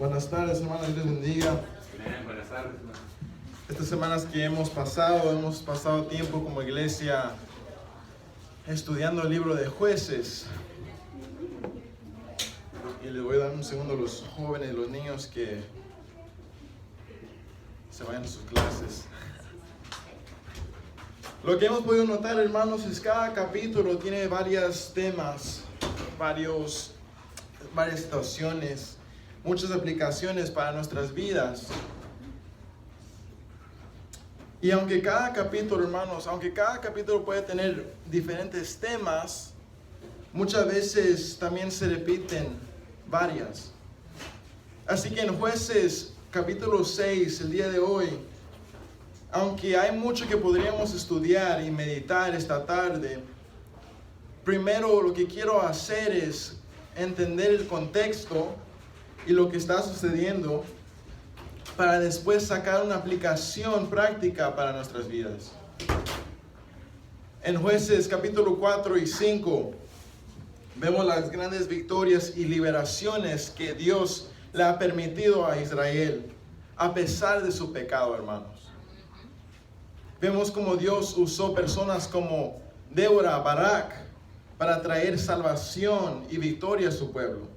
Buenas tardes, hermanos, Dios les bendiga. Amén. Buenas tardes, hermano. Estas semanas que hemos pasado tiempo como iglesia estudiando el libro de Jueces. Y les voy a dar un segundo a los jóvenes, los niños que se vayan a sus clases. Lo que hemos podido notar, hermanos, es que cada capítulo tiene varios temas, varias situaciones, muchas aplicaciones para nuestras vidas. Y aunque cada capítulo, hermanos, puede tener diferentes temas, muchas veces también se repiten varias. Así que en Jueces capítulo 6, el día de hoy, aunque hay mucho que podríamos estudiar y meditar esta tarde, primero lo que quiero hacer es entender el contexto y lo que está sucediendo para después sacar una aplicación práctica para nuestras vidas. En Jueces capítulo 4 y 5 vemos las grandes victorias y liberaciones que Dios le ha permitido a Israel a pesar de su pecado, hermanos. Vemos como Dios usó personas como Débora, Barak, para traer salvación y victoria a su pueblo.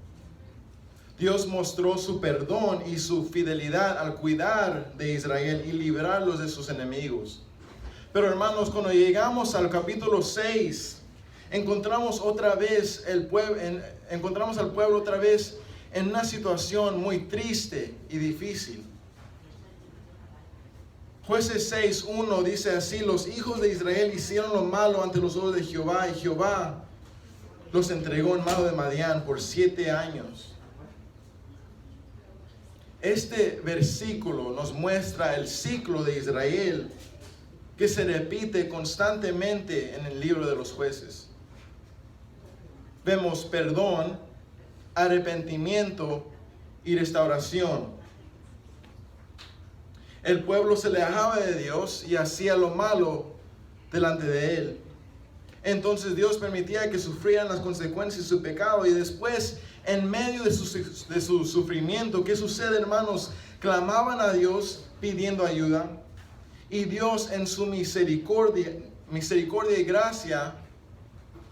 Dios mostró su perdón y su fidelidad al cuidar de Israel y librarlos de sus enemigos. Pero hermanos, cuando llegamos al capítulo 6, encontramos al pueblo otra vez en una situación muy triste y difícil. Jueces 6:1 dice así: los hijos de Israel hicieron lo malo ante los ojos de Jehová, y Jehová los entregó en mano de Madián por 7 años. Este versículo nos muestra el ciclo de Israel que se repite constantemente en el libro de los Jueces. Vemos perdón, arrepentimiento y restauración. El pueblo se alejaba de Dios y hacía lo malo delante de Él. Entonces Dios permitía que sufrieran las consecuencias de su pecado, y después, en medio de su sufrimiento, ¿qué sucede, hermanos? Clamaban a Dios pidiendo ayuda, y Dios en su misericordia y gracia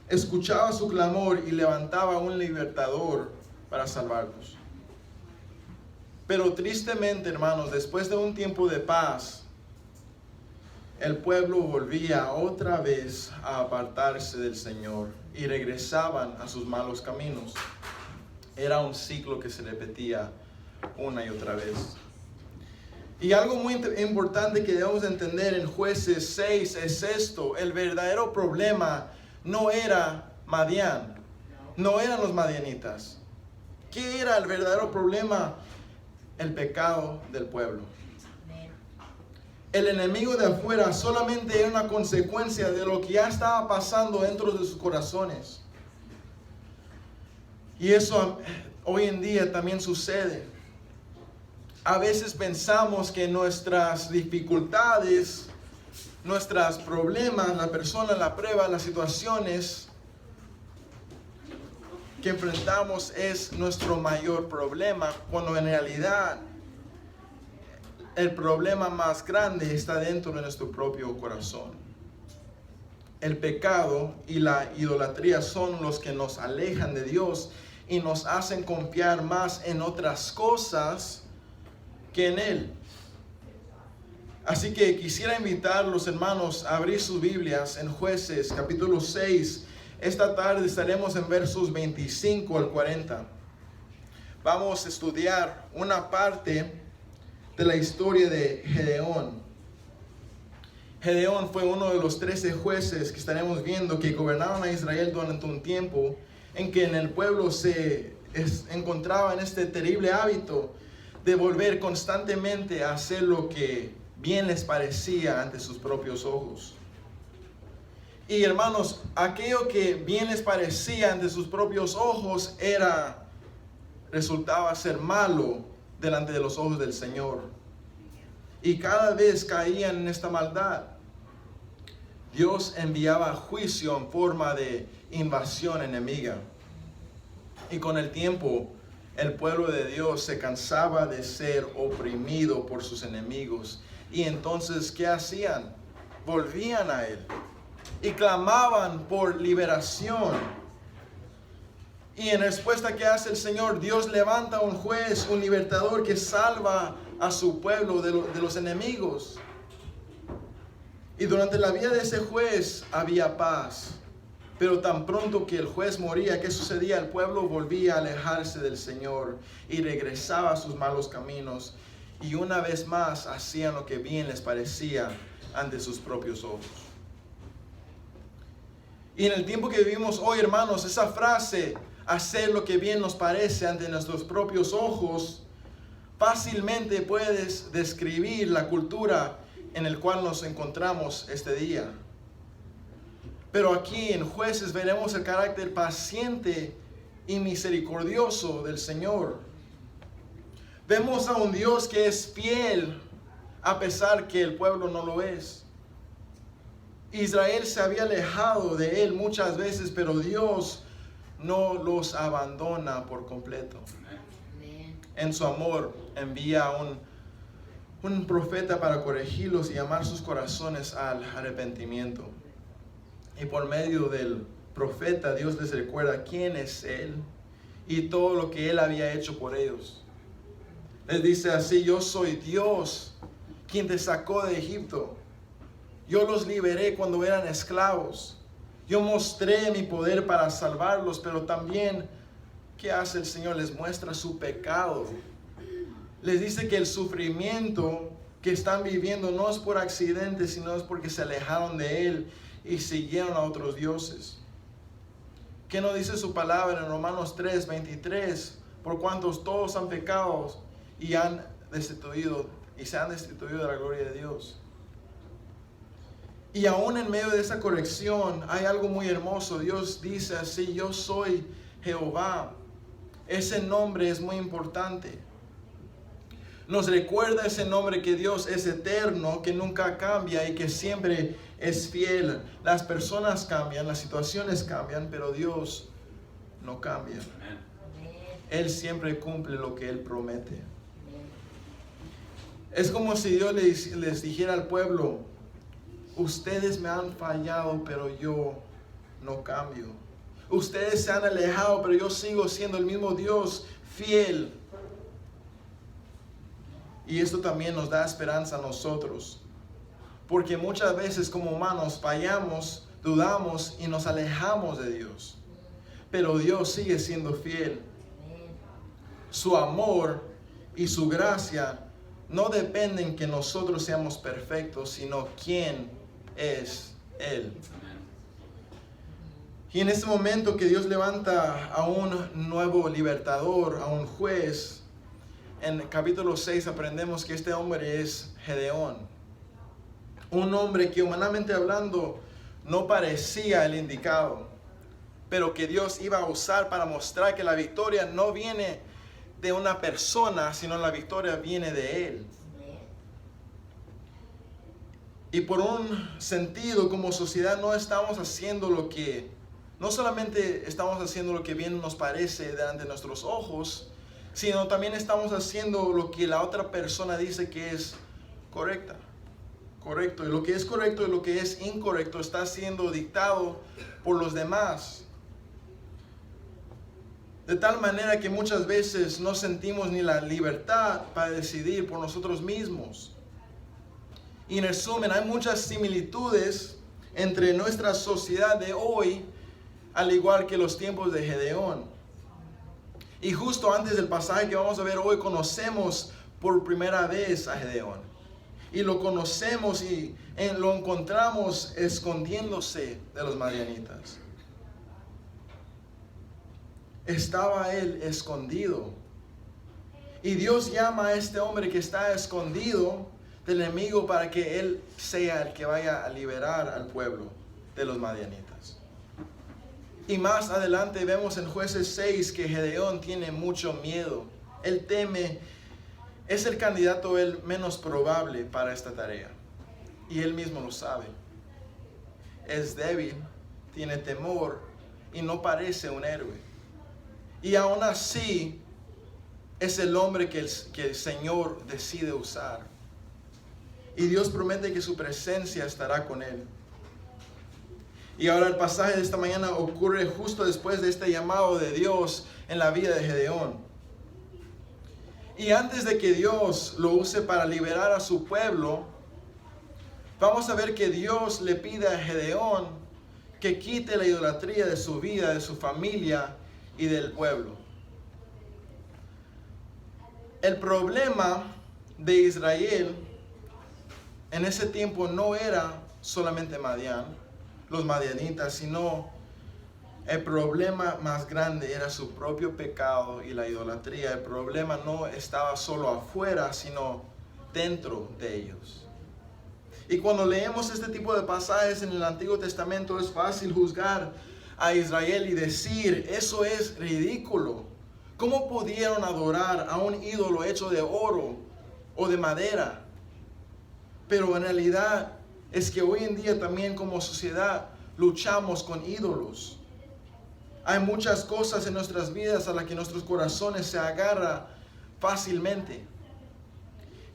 escuchaba su clamor y levantaba un libertador para salvarlos. Pero tristemente, hermanos, después de un tiempo de paz, el pueblo volvía otra vez a apartarse del Señor y regresaban a sus malos caminos. Era un ciclo que se repetía una y otra vez. Y algo muy importante que debemos entender en Jueces 6 es esto: el verdadero problema no era Madián, no eran los madianitas. ¿Qué era el verdadero problema? El pecado del pueblo. El enemigo de afuera solamente era una consecuencia de lo que ya estaba pasando dentro de sus corazones. Y eso hoy en día también sucede. A veces pensamos que nuestras dificultades, nuestros problemas, la persona, la prueba, las situaciones que enfrentamos es nuestro mayor problema, cuando en realidad el problema más grande está dentro de nuestro propio corazón. El pecado y la idolatría son los que nos alejan de Dios y nos hacen confiar más en otras cosas que en Él. Así que quisiera invitar a los hermanos a abrir sus Biblias en Jueces capítulo 6. Esta tarde estaremos en versos 25 al 40. Vamos a estudiar una parte de la historia de Gedeón. Gedeón fue uno de los 13 jueces que estaremos viendo que gobernaron a Israel durante un tiempo en que en el pueblo se encontraba en este terrible hábito de volver constantemente a hacer lo que bien les parecía ante sus propios ojos. Y hermanos, aquello que bien les parecía ante sus propios ojos resultaba ser malo delante de los ojos del Señor. Y cada vez caían en esta maldad. Dios enviaba juicio en forma de invasión enemiga. Y con el tiempo, el pueblo de Dios se cansaba de ser oprimido por sus enemigos. Y entonces, ¿qué hacían? Volvían a Él y clamaban por liberación. Y en respuesta, ¿qué hace el Señor? Dios levanta un juez, un libertador que salva a su pueblo de los enemigos. Y durante la vida de ese juez había paz. Pero tan pronto que el juez moría, ¿qué sucedía? El pueblo volvía a alejarse del Señor y regresaba a sus malos caminos. Y una vez más hacían lo que bien les parecía ante sus propios ojos. Y en el tiempo que vivimos hoy, hermanos, esa frase, hacer lo que bien nos parece ante nuestros propios ojos, fácilmente puedes describir la cultura en la cual nos encontramos este día. Pero aquí en Jueces veremos el carácter paciente y misericordioso del Señor. Vemos a un Dios que es fiel a pesar que el pueblo no lo es. Israel se había alejado de Él muchas veces, pero Dios no los abandona por completo. En su amor envía un profeta para corregirlos y llamar sus corazones al arrepentimiento. Y por medio del profeta, Dios les recuerda quién es Él y todo lo que Él había hecho por ellos. Les dice así: yo soy Dios, quien te sacó de Egipto. Yo los liberé cuando eran esclavos. Yo mostré mi poder para salvarlos, pero también, ¿qué hace el Señor? Les muestra su pecado. Les dice que el sufrimiento que están viviendo no es por accidente, sino es porque se alejaron de Él y siguieron a otros dioses. ¿Qué nos dice su palabra en Romanos 3:23? Por cuantos todos han pecado y se han destituido de la gloria de Dios. Y aún en medio de esa corrección hay algo muy hermoso. Dios dice así: yo soy Jehová. Ese nombre es muy importante. Nos recuerda ese nombre que Dios es eterno, que nunca cambia y que siempre es fiel. Las personas cambian, las situaciones cambian, pero Dios no cambia. Él siempre cumple lo que Él promete. Es como si Dios les dijera al pueblo: ustedes me han fallado, pero yo no cambio. Ustedes se han alejado, pero yo sigo siendo el mismo Dios fiel. Y esto también nos da esperanza a nosotros, porque muchas veces como humanos fallamos, dudamos y nos alejamos de Dios. Pero Dios sigue siendo fiel. Su amor y su gracia no dependen que nosotros seamos perfectos, sino quién es Él. Y en este momento que Dios levanta a un nuevo libertador, a un juez, en capítulo 6 aprendemos que este hombre es Gedeón. Un hombre que humanamente hablando no parecía el indicado, pero que Dios iba a usar para mostrar que la victoria no viene de una persona, sino la victoria viene de Él. Y por un sentido, como sociedad, no solamente estamos haciendo lo que bien nos parece delante de nuestros ojos, sino también estamos haciendo lo que la otra persona dice que es correcto. Y lo que es correcto y lo que es incorrecto está siendo dictado por los demás. De tal manera que muchas veces no sentimos ni la libertad para decidir por nosotros mismos. Y en resumen, hay muchas similitudes entre nuestra sociedad de hoy, al igual que los tiempos de Gedeón. Y justo antes del pasaje que vamos a ver hoy, conocemos por primera vez a Gedeón. Y lo conocemos y lo encontramos escondiéndose de los madianitas. Estaba él escondido. Y Dios llama a este hombre que está escondido del enemigo para que él sea el que vaya a liberar al pueblo de los madianitas. Y más adelante vemos en Jueces 6 que Gedeón tiene mucho miedo. Él teme, es el candidato el menos probable para esta tarea. Y él mismo lo sabe. Es débil, tiene temor y no parece un héroe. Y aún así, es el hombre que el Señor decide usar. Y Dios promete que su presencia estará con él. Y ahora el pasaje de esta mañana ocurre justo después de este llamado de Dios en la vida de Gedeón. Y antes de que Dios lo use para liberar a su pueblo, vamos a ver que Dios le pide a Gedeón que quite la idolatría de su vida, de su familia y del pueblo. El problema de Israel en ese tiempo no era solamente Madián, los madianitas, sino el problema más grande era su propio pecado y la idolatría. El problema no estaba solo afuera, sino dentro de ellos. Y cuando leemos este tipo de pasajes en el Antiguo Testamento, es fácil juzgar a Israel y decir, eso es ridículo. ¿Cómo pudieron adorar a un ídolo hecho de oro o de madera? Pero en realidad es que hoy en día también como sociedad luchamos con ídolos. Hay muchas cosas en nuestras vidas a las que nuestros corazones se agarran fácilmente.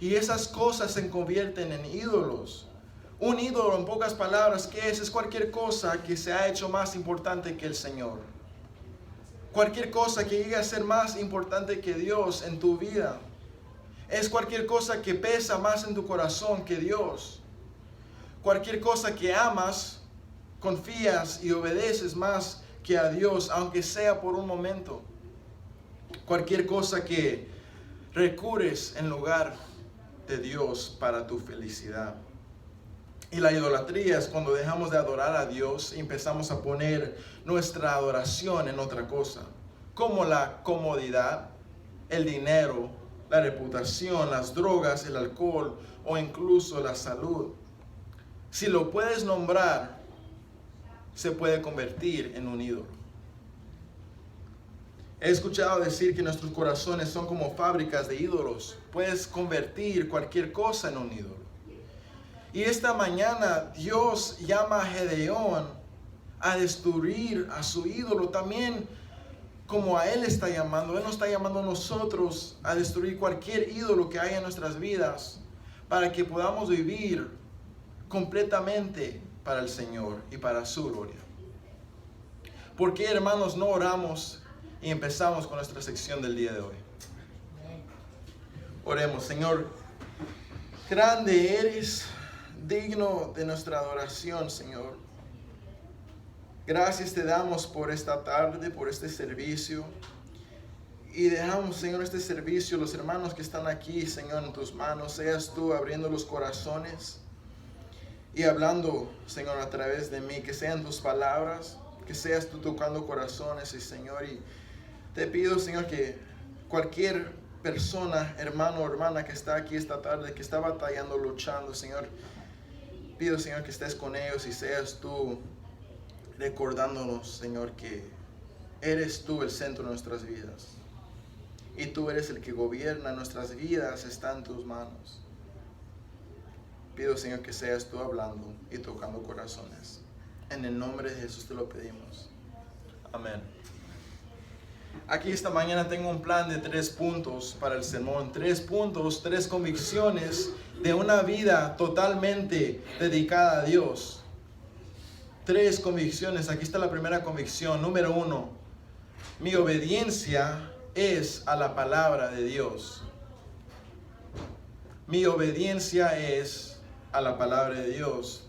Y esas cosas se convierten en ídolos. Un ídolo, en pocas palabras, ¿qué es? Es cualquier cosa que se ha hecho más importante que el Señor. Cualquier cosa que llegue a ser más importante que Dios en tu vida. Es cualquier cosa que pesa más en tu corazón que Dios. Cualquier cosa que amas, confías y obedeces más que a Dios, aunque sea por un momento. Cualquier cosa que recurres en lugar de Dios para tu felicidad. Y la idolatría es cuando dejamos de adorar a Dios y empezamos a poner nuestra adoración en otra cosa, como la comodidad, el dinero, la reputación, las drogas, el alcohol o incluso la salud. Si lo puedes nombrar, se puede convertir en un ídolo. He escuchado decir que nuestros corazones son como fábricas de ídolos. Puedes convertir cualquier cosa en un ídolo. Y esta mañana Dios llama a Gedeón a destruir a su ídolo también como a Él está llamando. Él nos está llamando a nosotros a destruir cualquier ídolo que haya en nuestras vidas para que podamos vivir completamente para el Señor y para su gloria. ¿Por qué, hermanos, no oramos y empezamos con nuestra sección del día de hoy? Oremos. Señor, grande eres, digno de nuestra adoración, Señor. Gracias te damos por esta tarde, por este servicio. Y dejamos, Señor, este servicio, los hermanos que están aquí, Señor, en tus manos. Seas tú abriendo los corazones y hablando, Señor, a través de mí. Que sean tus palabras, que seas tú tocando corazones, y Señor. Y te pido, Señor, que cualquier persona, hermano o hermana que está aquí esta tarde, que está batallando, luchando, Señor, pido, Señor, que estés con ellos y seas tú recordándonos, Señor, que eres tú el centro de nuestras vidas. Y tú eres el que gobierna nuestras vidas, está en tus manos. Pido, Señor, que seas tú hablando y tocando corazones. En el nombre de Jesús te lo pedimos. Amén. Aquí esta mañana tengo un plan de 3 puntos para el sermón. 3 puntos, 3 convicciones de una vida totalmente dedicada a Dios. 3 convicciones. Aquí está la primera convicción. Número 1. Mi obediencia es a la palabra de Dios. Mi obediencia es a la palabra de Dios.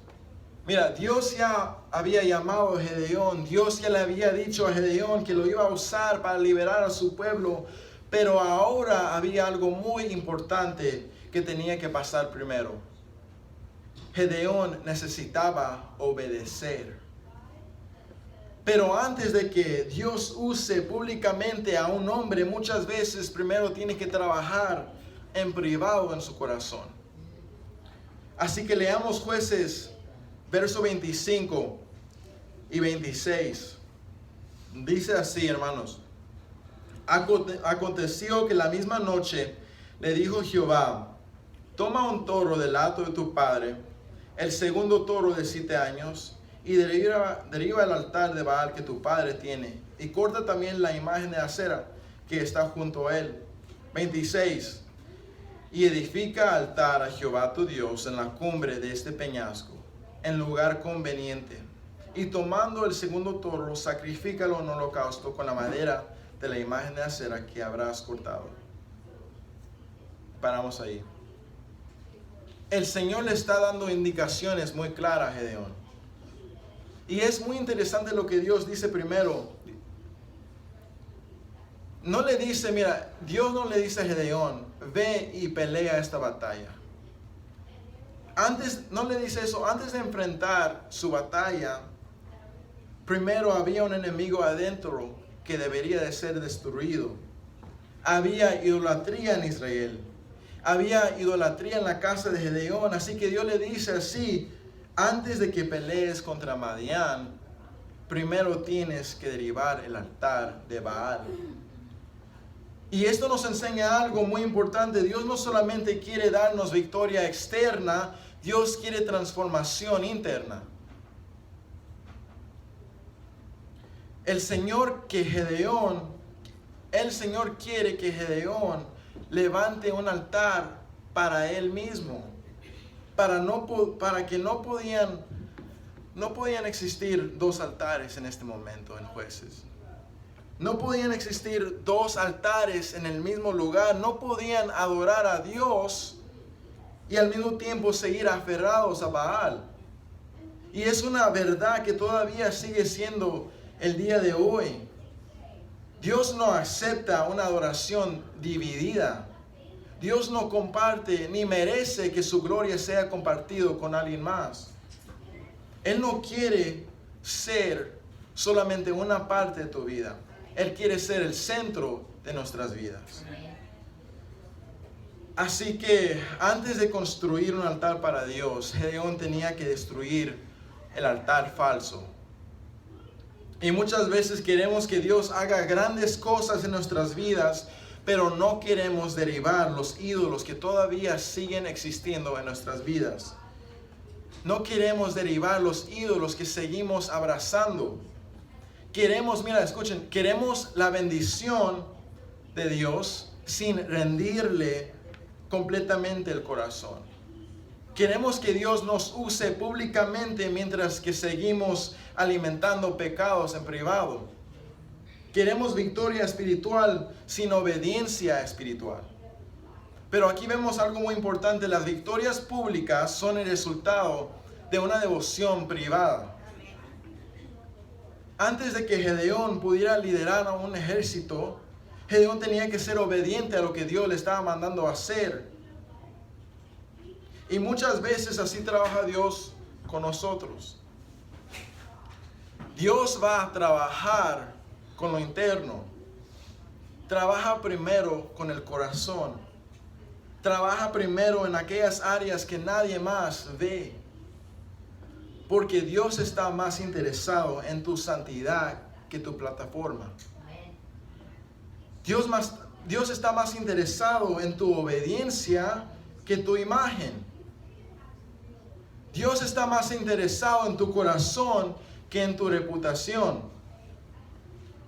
Mira, Dios ya había llamado a Gedeón. Dios ya le había dicho a Gedeón que lo iba a usar para liberar a su pueblo. Pero ahora había algo muy importante que tenía que pasar primero. Gedeón necesitaba obedecer. Pero antes de que Dios use públicamente a un hombre, muchas veces primero tiene que trabajar en privado en su corazón. Así que leamos Jueces, verso 25 y 26. Dice así, hermanos. Aconteció que la misma noche le dijo Jehová: toma un toro del hato de tu padre, el segundo toro de 7 años, y deriva el altar de Baal que tu padre tiene, y corta también la imagen de acera que está junto a él. 26. Y edifica altar a Jehová tu Dios en la cumbre de este peñasco, en lugar conveniente. Y tomando el segundo toro, sacrifícalo en holocausto con la madera de la imagen de acera que habrás cortado. Paramos ahí. El Señor le está dando indicaciones muy claras a Gedeón. Y es muy interesante lo que Dios dice primero. No le dice, mira, Dios no le dice a Gedeón, ve y pelea esta batalla. No le dice eso, antes de enfrentar su batalla, primero había un enemigo adentro que debería de ser destruido. Había idolatría en Israel. Había idolatría en la casa de Gedeón. Así que Dios le dice así, antes de que pelees contra Madián, primero tienes que derribar el altar de Baal. Y esto nos enseña algo muy importante. Dios no solamente quiere darnos victoria externa, Dios quiere transformación interna. El Señor quiere que Gedeón levante un altar para él mismo, para que no podían existir dos altares en este momento en Jueces. No podían existir dos altares en el mismo lugar. No podían adorar a Dios y al mismo tiempo seguir aferrados a Baal. Y es una verdad que todavía sigue siendo el día de hoy. Dios no acepta una adoración dividida. Dios no comparte ni merece que su gloria sea compartido con alguien más. Él no quiere ser solamente una parte de tu vida. Él quiere ser el centro de nuestras vidas. Así que antes de construir un altar para Dios, Gedeón tenía que destruir el altar falso. Y muchas veces queremos que Dios haga grandes cosas en nuestras vidas, pero no queremos derribar los ídolos que todavía siguen existiendo en nuestras vidas. No queremos derribar los ídolos que seguimos abrazando. Queremos la bendición de Dios sin rendirle completamente el corazón. Queremos que Dios nos use públicamente mientras que seguimos alimentando pecados en privado. Queremos victoria espiritual sin obediencia espiritual. Pero aquí vemos algo muy importante. Las victorias públicas son el resultado de una devoción privada. Antes de que Gedeón pudiera liderar a un ejército, Gedeón tenía que ser obediente a lo que Dios le estaba mandando a hacer. Y muchas veces así trabaja Dios con nosotros. Dios va a trabajar con lo interno. Trabaja primero con el corazón. Trabaja primero en aquellas áreas que nadie más ve. Porque Dios está más interesado en tu santidad que tu plataforma. Dios está más interesado en tu obediencia que tu imagen. Dios está más interesado en tu corazón que en tu reputación.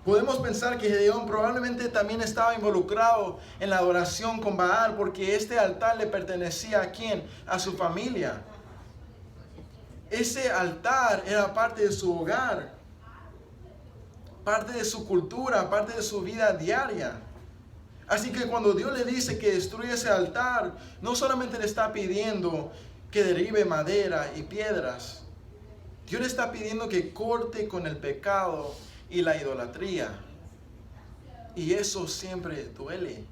Podemos pensar que Gedeón probablemente también estaba involucrado en la adoración con Baal, porque este altar le pertenecía ¿a quién? A su familia. Ese altar era parte de su hogar, parte de su cultura, parte de su vida diaria. Así que cuando Dios le dice que destruya ese altar, no solamente le está pidiendo que derribe madera y piedras. Dios le está pidiendo que corte con el pecado y la idolatría. Y eso siempre duele.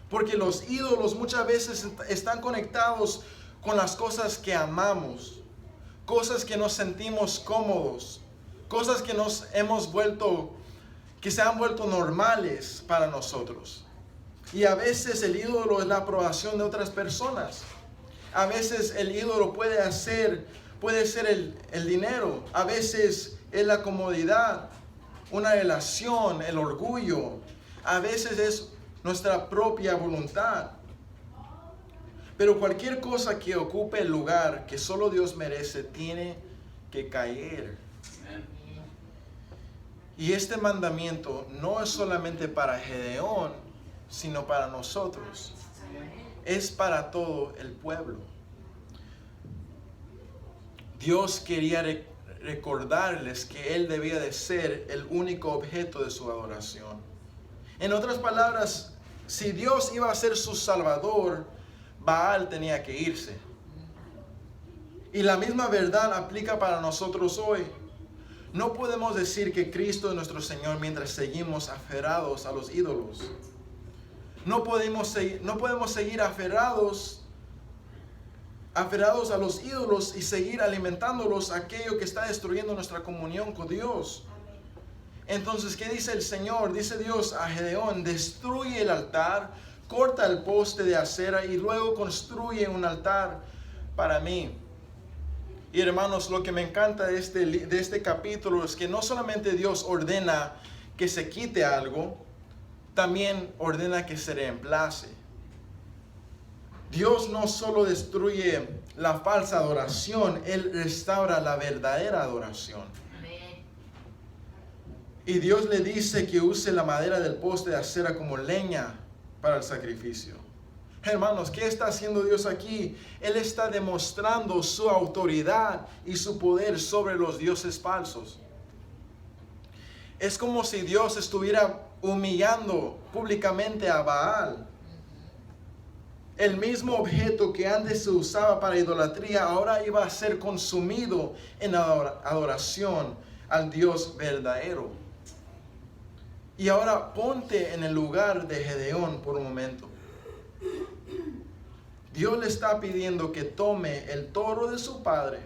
Porque los ídolos muchas veces están conectados con las cosas que amamos. Cosas que nos sentimos cómodos, cosas que que se han vuelto normales para nosotros. Y a veces el ídolo es la aprobación de otras personas. A veces el ídolo puede ser el dinero. A veces es la comodidad, una relación, el orgullo. A veces es nuestra propia voluntad. Pero cualquier cosa que ocupe el lugar que solo Dios merece tiene que caer. Y este mandamiento no es solamente para Gedeón, sino para nosotros. Es para todo el pueblo. Dios quería recordarles que Él debía de ser el único objeto de su adoración. En otras palabras, si Dios iba a ser su Salvador, Baal tenía que irse. Y la misma verdad aplica para nosotros hoy. No podemos decir que Cristo es nuestro Señor mientras seguimos aferrados a los ídolos. No podemos seguir aferrados a los ídolos y seguir alimentándolos, aquello que está destruyendo nuestra comunión con Dios. Entonces, ¿qué dice el Señor? Dice Dios a Gedeón: destruye el altar, corta el poste de acera y luego construye un altar para mí. Y hermanos, lo que me encanta de este capítulo es que no solamente Dios ordena que se quite algo, también ordena que se reemplace. Dios no solo destruye la falsa adoración, Él restaura la verdadera adoración. Y Dios le dice que use la madera del poste de acera como leña para el sacrificio. Hermanos, ¿qué está haciendo Dios aquí? Él está demostrando su autoridad y su poder sobre los dioses falsos. Es como si Dios estuviera humillando públicamente a Baal. El mismo objeto que antes se usaba para idolatría ahora iba a ser consumido en adoración al Dios verdadero. Y ahora ponte en el lugar de Gedeón por un momento. Dios le está pidiendo que tome el toro de su padre,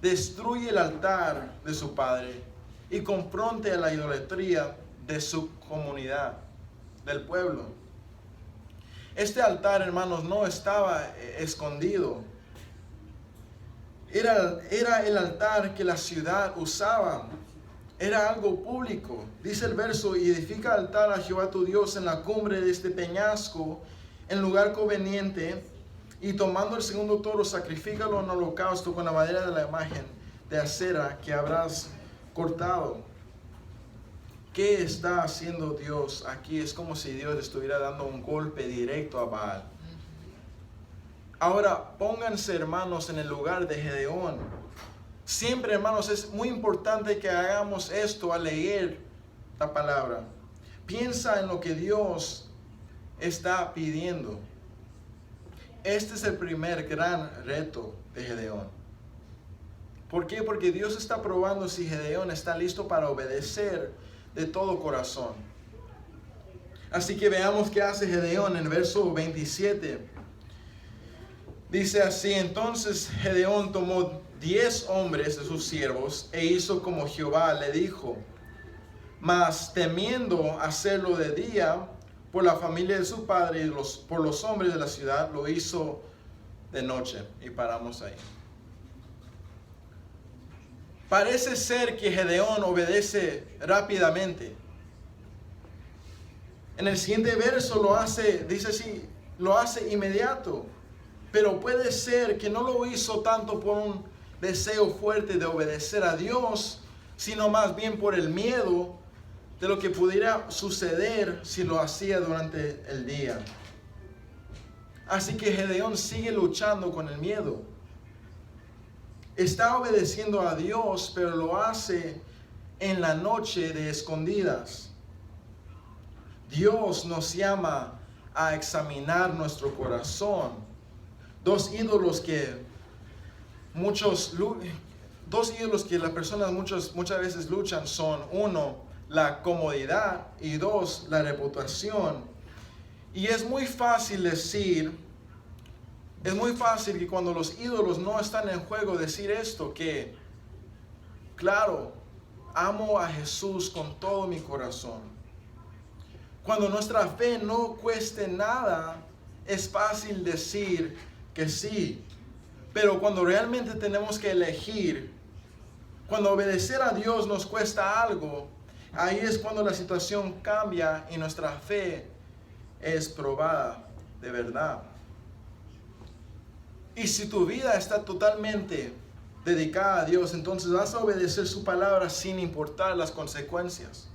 destruye el altar de su padre y confronte a la idolatría de su comunidad, del pueblo. Este altar, hermanos, no estaba escondido. Era el altar que la ciudad usaba. Era algo público. Dice el verso: y edifica altar a Jehová tu Dios en la cumbre de este peñasco, en lugar conveniente, y tomando el segundo toro, sacrifícalo en holocausto con la madera de la imagen de acera que habrás cortado. ¿Qué está haciendo Dios aquí? Es como si Dios estuviera dando un golpe directo a Baal. Ahora, pónganse, hermanos, en el lugar de Gedeón. Siempre, hermanos, es muy importante que hagamos esto al leer la palabra. Piensa en lo que Dios está pidiendo. Este es el primer gran reto de Gedeón. ¿Por qué? Porque Dios está probando si Gedeón está listo para obedecer de todo corazón. Así que veamos qué hace Gedeón en el verso 27. Dice así: entonces Gedeón tomó 10 hombres de sus siervos e hizo como Jehová le dijo. Mas temiendo hacerlo de día por la familia de su padre y por los hombres de la ciudad, lo hizo de noche. Y paramos ahí. Parece ser que Gedeón obedece rápidamente. En el siguiente verso lo hace, dice así, lo hace inmediato. Pero puede ser que no lo hizo tanto por un deseo fuerte de obedecer a Dios, sino más bien por el miedo de lo que pudiera suceder si lo hacía durante el día. Así que Gedeón sigue luchando con el miedo. Está obedeciendo a Dios, pero lo hace en la noche de escondidas. Dios nos llama a examinar nuestro corazón. Dos ídolos que las personas muchas veces luchan son: uno, la comodidad, y dos, la reputación. Y es muy fácil que cuando los ídolos no están en juego, decir esto, que claro, amo a Jesús con todo mi corazón. Cuando nuestra fe no cueste nada, es fácil decir que sí. Pero cuando realmente tenemos que elegir, cuando obedecer a Dios nos cuesta algo, ahí es cuando la situación cambia y nuestra fe es probada de verdad. Y si tu vida está totalmente dedicada a Dios, entonces vas a obedecer su palabra sin importar las consecuencias.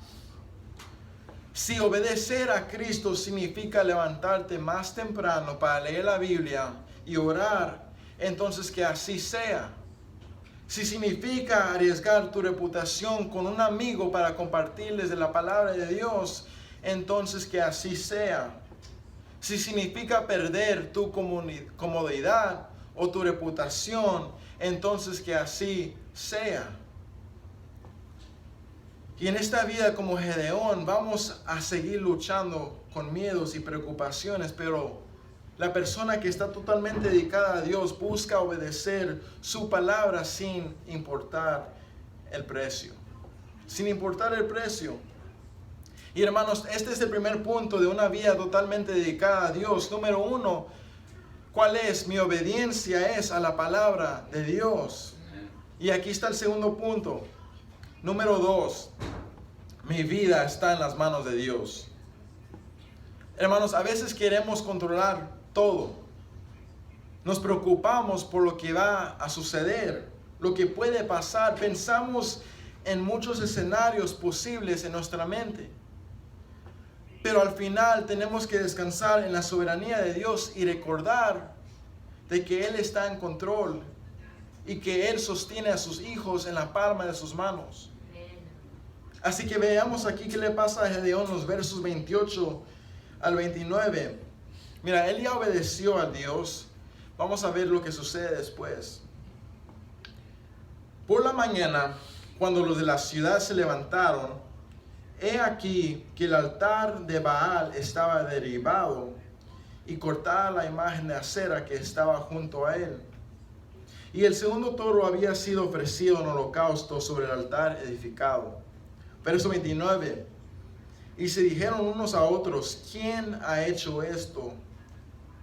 Si obedecer a Cristo significa levantarte más temprano para leer la Biblia y orar, entonces que así sea. Si significa arriesgar tu reputación con un amigo para compartirles de la palabra de Dios, entonces que así sea. Si significa perder tu comodidad o tu reputación, entonces que así sea. Y en esta vida como Gedeón vamos a seguir luchando con miedos y preocupaciones, pero la persona que está totalmente dedicada a Dios busca obedecer su palabra sin importar el precio. Sin importar el precio. Y hermanos, este es el primer punto de una vida totalmente dedicada a Dios. Número 1, ¿cuál es? Mi obediencia es a la palabra de Dios. Y aquí está el segundo punto. Número 2, mi vida está en las manos de Dios. Hermanos, a veces queremos controlar todo. Nos preocupamos por lo que va a suceder, lo que puede pasar. Pensamos en muchos escenarios posibles en nuestra mente. Pero al final tenemos que descansar en la soberanía de Dios y recordar de que Él está en control y que Él sostiene a sus hijos en la palma de sus manos. Así que veamos aquí qué le pasa a Gedeón, los versos 28 al 29. Mira, él ya obedeció a Dios. Vamos a ver lo que sucede después. Por la mañana, cuando los de la ciudad se levantaron, he aquí que el altar de Baal estaba derribado y cortada la imagen de acera que estaba junto a él. Y el segundo toro había sido ofrecido en holocausto sobre el altar edificado. Verso 29. Y se dijeron unos a otros, ¿quién ha hecho esto?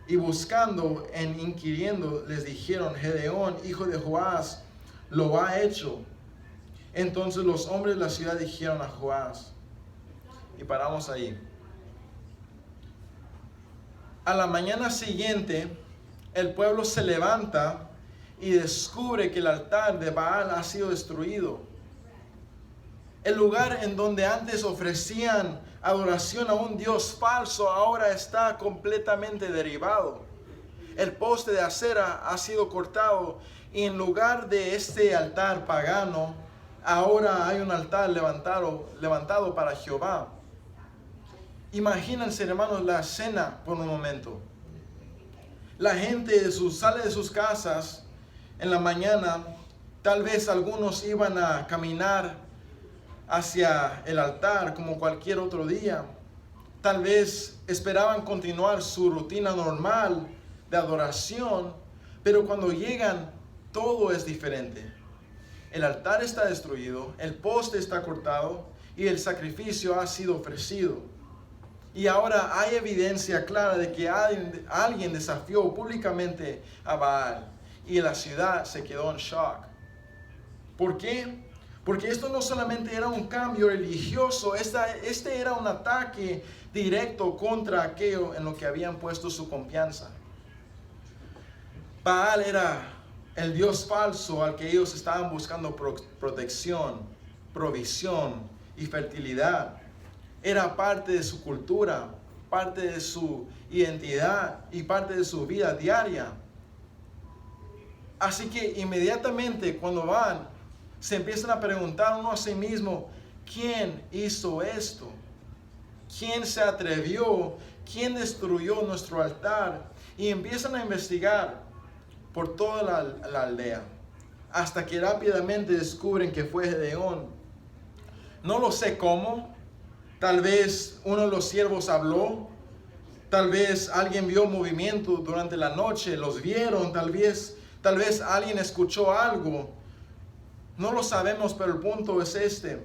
Y buscando en inquiriendo les dijeron, Gedeón, hijo de Joás, lo ha hecho. Entonces los hombres de la ciudad dijeron a Joás. Y paramos ahí. A la mañana siguiente, el pueblo se levanta y descubre que el altar de Baal ha sido destruido. El lugar en donde antes ofrecían adoración a un Dios falso ahora está completamente derribado. El poste de acera ha sido cortado y en lugar de este altar pagano, ahora hay un altar levantado para Jehová. Imagínense, hermanos, la escena por un momento. La gente sale de sus casas en la mañana. Tal vez algunos iban a caminar hacia el altar como cualquier otro día. Tal vez esperaban continuar su rutina normal de adoración, pero cuando llegan todo es diferente. El altar está destruido, el poste está cortado y el sacrificio ha sido ofrecido. Y ahora hay evidencia clara de que alguien desafió públicamente a Baal y la ciudad se quedó en shock. ¿Por qué? Porque esto no solamente era un cambio religioso, este era un ataque directo contra aquello en lo que habían puesto su confianza. Baal era el dios falso al que ellos estaban buscando protección, provisión y fertilidad. Era parte de su cultura, parte de su identidad y parte de su vida diaria. Así que inmediatamente cuando van, se empiezan a preguntar uno a sí mismo, ¿quién hizo esto? ¿Quién se atrevió? ¿Quién destruyó nuestro altar? Y empiezan a investigar por toda la aldea, hasta que rápidamente descubren que fue Gedeón. No lo sé cómo, tal vez uno de los siervos habló, tal vez alguien vio movimiento durante la noche, los vieron, tal vez alguien escuchó algo. No lo sabemos, pero el punto es este.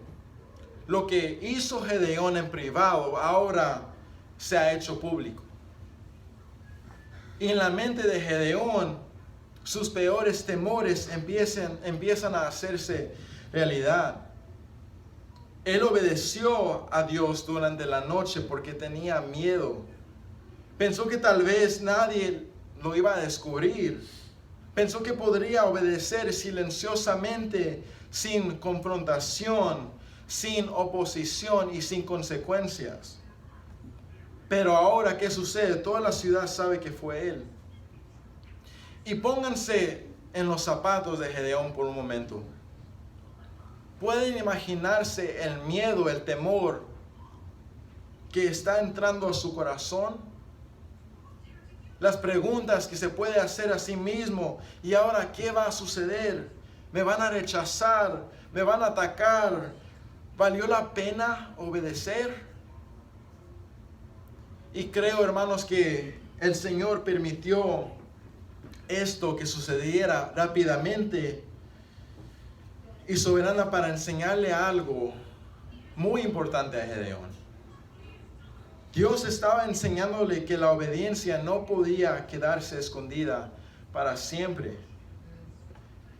Lo que hizo Gedeón en privado ahora se ha hecho público. Y en la mente de Gedeón, sus peores temores empiezan a hacerse realidad. Él obedeció a Dios durante la noche porque tenía miedo. Pensó que tal vez nadie lo iba a descubrir. Pensó que podría obedecer silenciosamente, sin confrontación, sin oposición y sin consecuencias. Pero ahora, ¿qué sucede? Toda la ciudad sabe que fue él. Y pónganse en los zapatos de Gedeón por un momento. ¿Pueden imaginarse el miedo, el temor que está entrando a su corazón? Las preguntas que se puede hacer a sí mismo. ¿Y ahora qué va a suceder? ¿Me van a rechazar? ¿Me van a atacar? ¿Valió la pena obedecer? Y creo, hermanos, que el Señor permitió esto que sucediera rápidamente y soberana para enseñarle algo muy importante a Gedeón. Dios estaba enseñándole que la obediencia no podía quedarse escondida para siempre.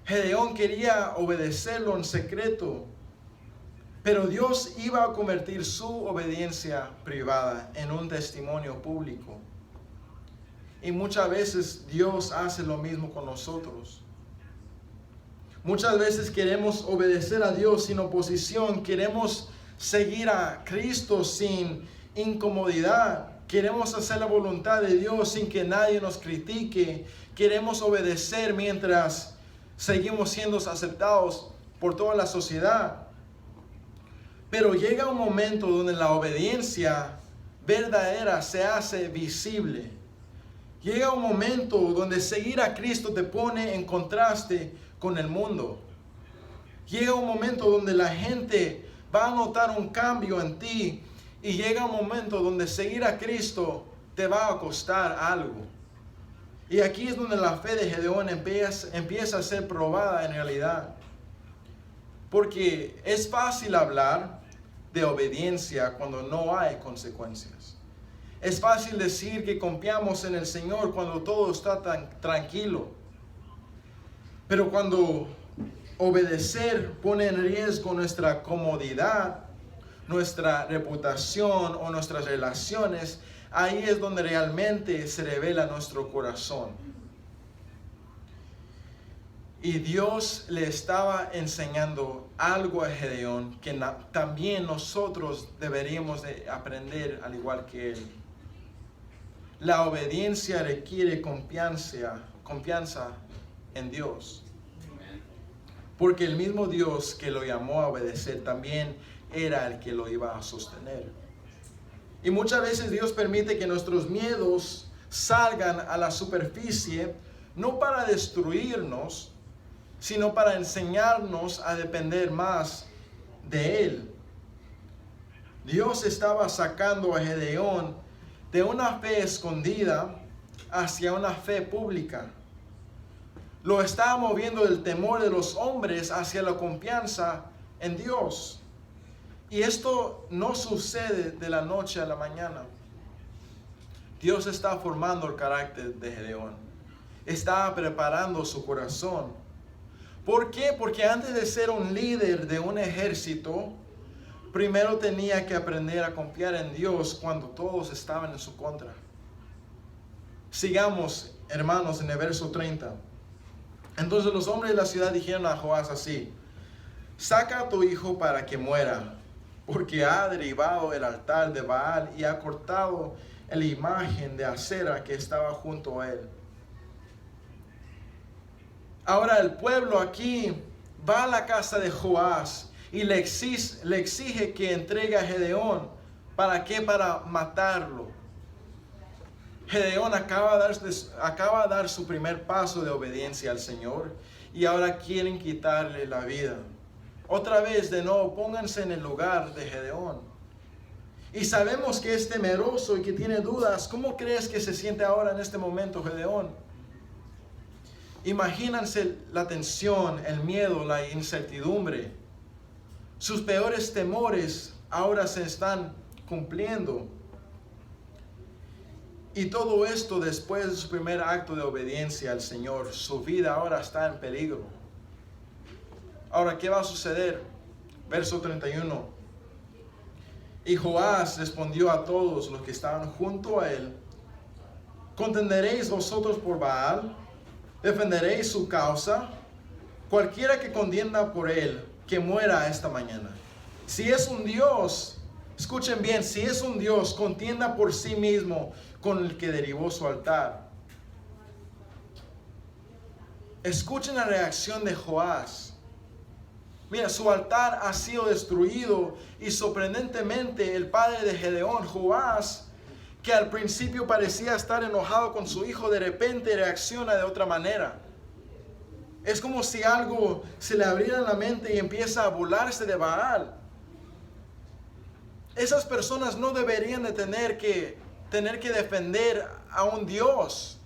Gedeón quería obedecerlo en secreto, pero Dios iba a convertir su obediencia privada en un testimonio público. Y muchas veces Dios hace lo mismo con nosotros. Muchas veces queremos obedecer a Dios sin oposición, queremos seguir a Cristo sin incomodidad, queremos hacer la voluntad de Dios sin que nadie nos critique, queremos obedecer mientras seguimos siendo aceptados por toda la sociedad. Pero llega un momento donde la obediencia verdadera se hace visible. Llega un momento donde seguir a Cristo te pone en contraste con el mundo. Llega un momento donde la gente va a notar un cambio en ti. Y llega un momento donde seguir a Cristo te va a costar algo. Y aquí es donde la fe de Gedeón empieza a ser probada en realidad. Porque es fácil hablar de obediencia cuando no hay consecuencias. Es fácil decir que confiamos en el Señor cuando todo está tan tranquilo. Pero cuando obedecer pone en riesgo nuestra comodidad, nuestra reputación o nuestras relaciones, ahí es donde realmente se revela nuestro corazón. Y Dios le estaba enseñando algo a Gedeón que también nosotros deberíamos de aprender al igual que él. La obediencia requiere confianza en Dios. Porque el mismo Dios que lo llamó a obedecer también era el que lo iba a sostener. Y muchas veces Dios permite que nuestros miedos salgan a la superficie, no para destruirnos, sino para enseñarnos a depender más de Él. Dios estaba sacando a Gedeón de una fe escondida hacia una fe pública. Lo estaba moviendo del temor de los hombres hacia la confianza en Dios. Y esto no sucede de la noche a la mañana. Dios está formando el carácter de Gedeón. Está preparando su corazón. ¿Por qué? Porque antes de ser un líder de un ejército, primero tenía que aprender a confiar en Dios cuando todos estaban en su contra. Sigamos, hermanos, en el verso 30. Entonces los hombres de la ciudad dijeron a Joás así: saca a tu hijo para que muera, porque ha derribado el altar de Baal y ha cortado la imagen de acera que estaba junto a él. Ahora el pueblo aquí va a la casa de Joás y le exige que entregue a Gedeón. ¿Para qué? Para matarlo. Gedeón acaba de dar su primer paso de obediencia al Señor y ahora quieren quitarle la vida. Otra vez, de nuevo, pónganse en el lugar de Gedeón. Y sabemos que es temeroso y que tiene dudas. ¿Cómo crees que se siente ahora en este momento Gedeón? Imagínense la tensión, el miedo, la incertidumbre. Sus peores temores ahora se están cumpliendo. Y todo esto después de su primer acto de obediencia al Señor. Su vida ahora está en peligro. Ahora, ¿qué va a suceder? Verso 31. Y Joás respondió a todos los que estaban junto a él: ¿contenderéis vosotros por Baal? ¿Defenderéis su causa? Cualquiera que contienda por él, que muera esta mañana. Si es un Dios, escuchen bien, si es un Dios, contienda por sí mismo con el que derribó su altar. Escuchen la reacción de Joás. Mira, su altar ha sido destruido y sorprendentemente el padre de Gedeón, Joás, que al principio parecía estar enojado con su hijo, de repente reacciona de otra manera. Es como si algo se le abriera en la mente y empieza a burlarse de Baal. Esas personas no deberían de tener que defender a un Dios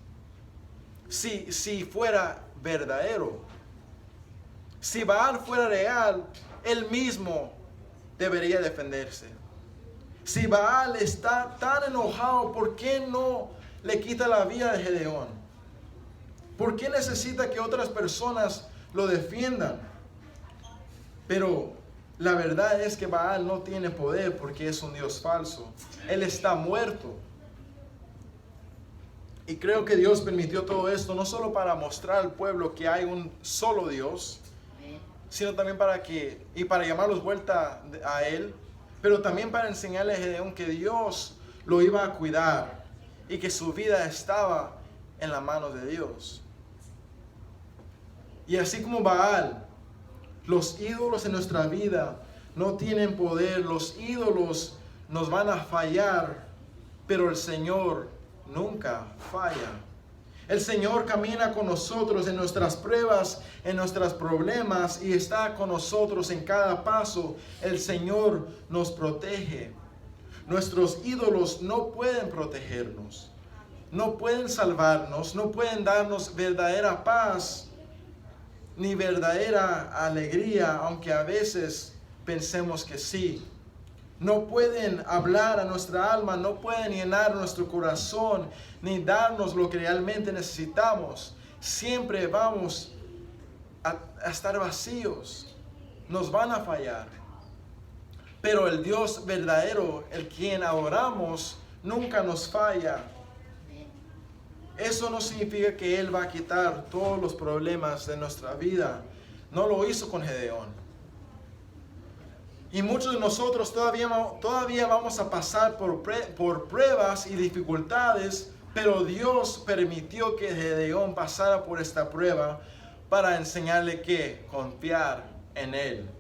si fuera verdadero. Si Baal fuera real, él mismo debería defenderse. Si Baal está tan enojado, ¿por qué no le quita la vida de Gedeón? ¿Por qué necesita que otras personas lo defiendan? Pero la verdad es que Baal no tiene poder porque es un Dios falso. Él está muerto. Y creo que Dios permitió todo esto no solo para mostrar al pueblo que hay un solo Dios, sino también para llamarlos vuelta a Él, pero también para enseñarle a Gedeón que Dios lo iba a cuidar y que su vida estaba en las manos de Dios. Y así como Baal, los ídolos en nuestra vida no tienen poder, los ídolos nos van a fallar, pero el Señor nunca falla. El Señor camina con nosotros en nuestras pruebas, en nuestros problemas, y está con nosotros en cada paso. El Señor nos protege. Nuestros ídolos no pueden protegernos, no pueden salvarnos, no pueden darnos verdadera paz ni verdadera alegría, aunque a veces pensemos que sí. No pueden hablar a nuestra alma, no pueden llenar nuestro corazón, ni darnos lo que realmente necesitamos. Siempre vamos a estar vacíos, nos van a fallar. Pero el Dios verdadero, el quien adoramos, nunca nos falla. Eso no significa que Él va a quitar todos los problemas de nuestra vida. No lo hizo con Gedeón. Y muchos de nosotros todavía vamos a pasar por pruebas y dificultades, pero Dios permitió que Gedeón pasara por esta prueba para enseñarle que confiar en Él.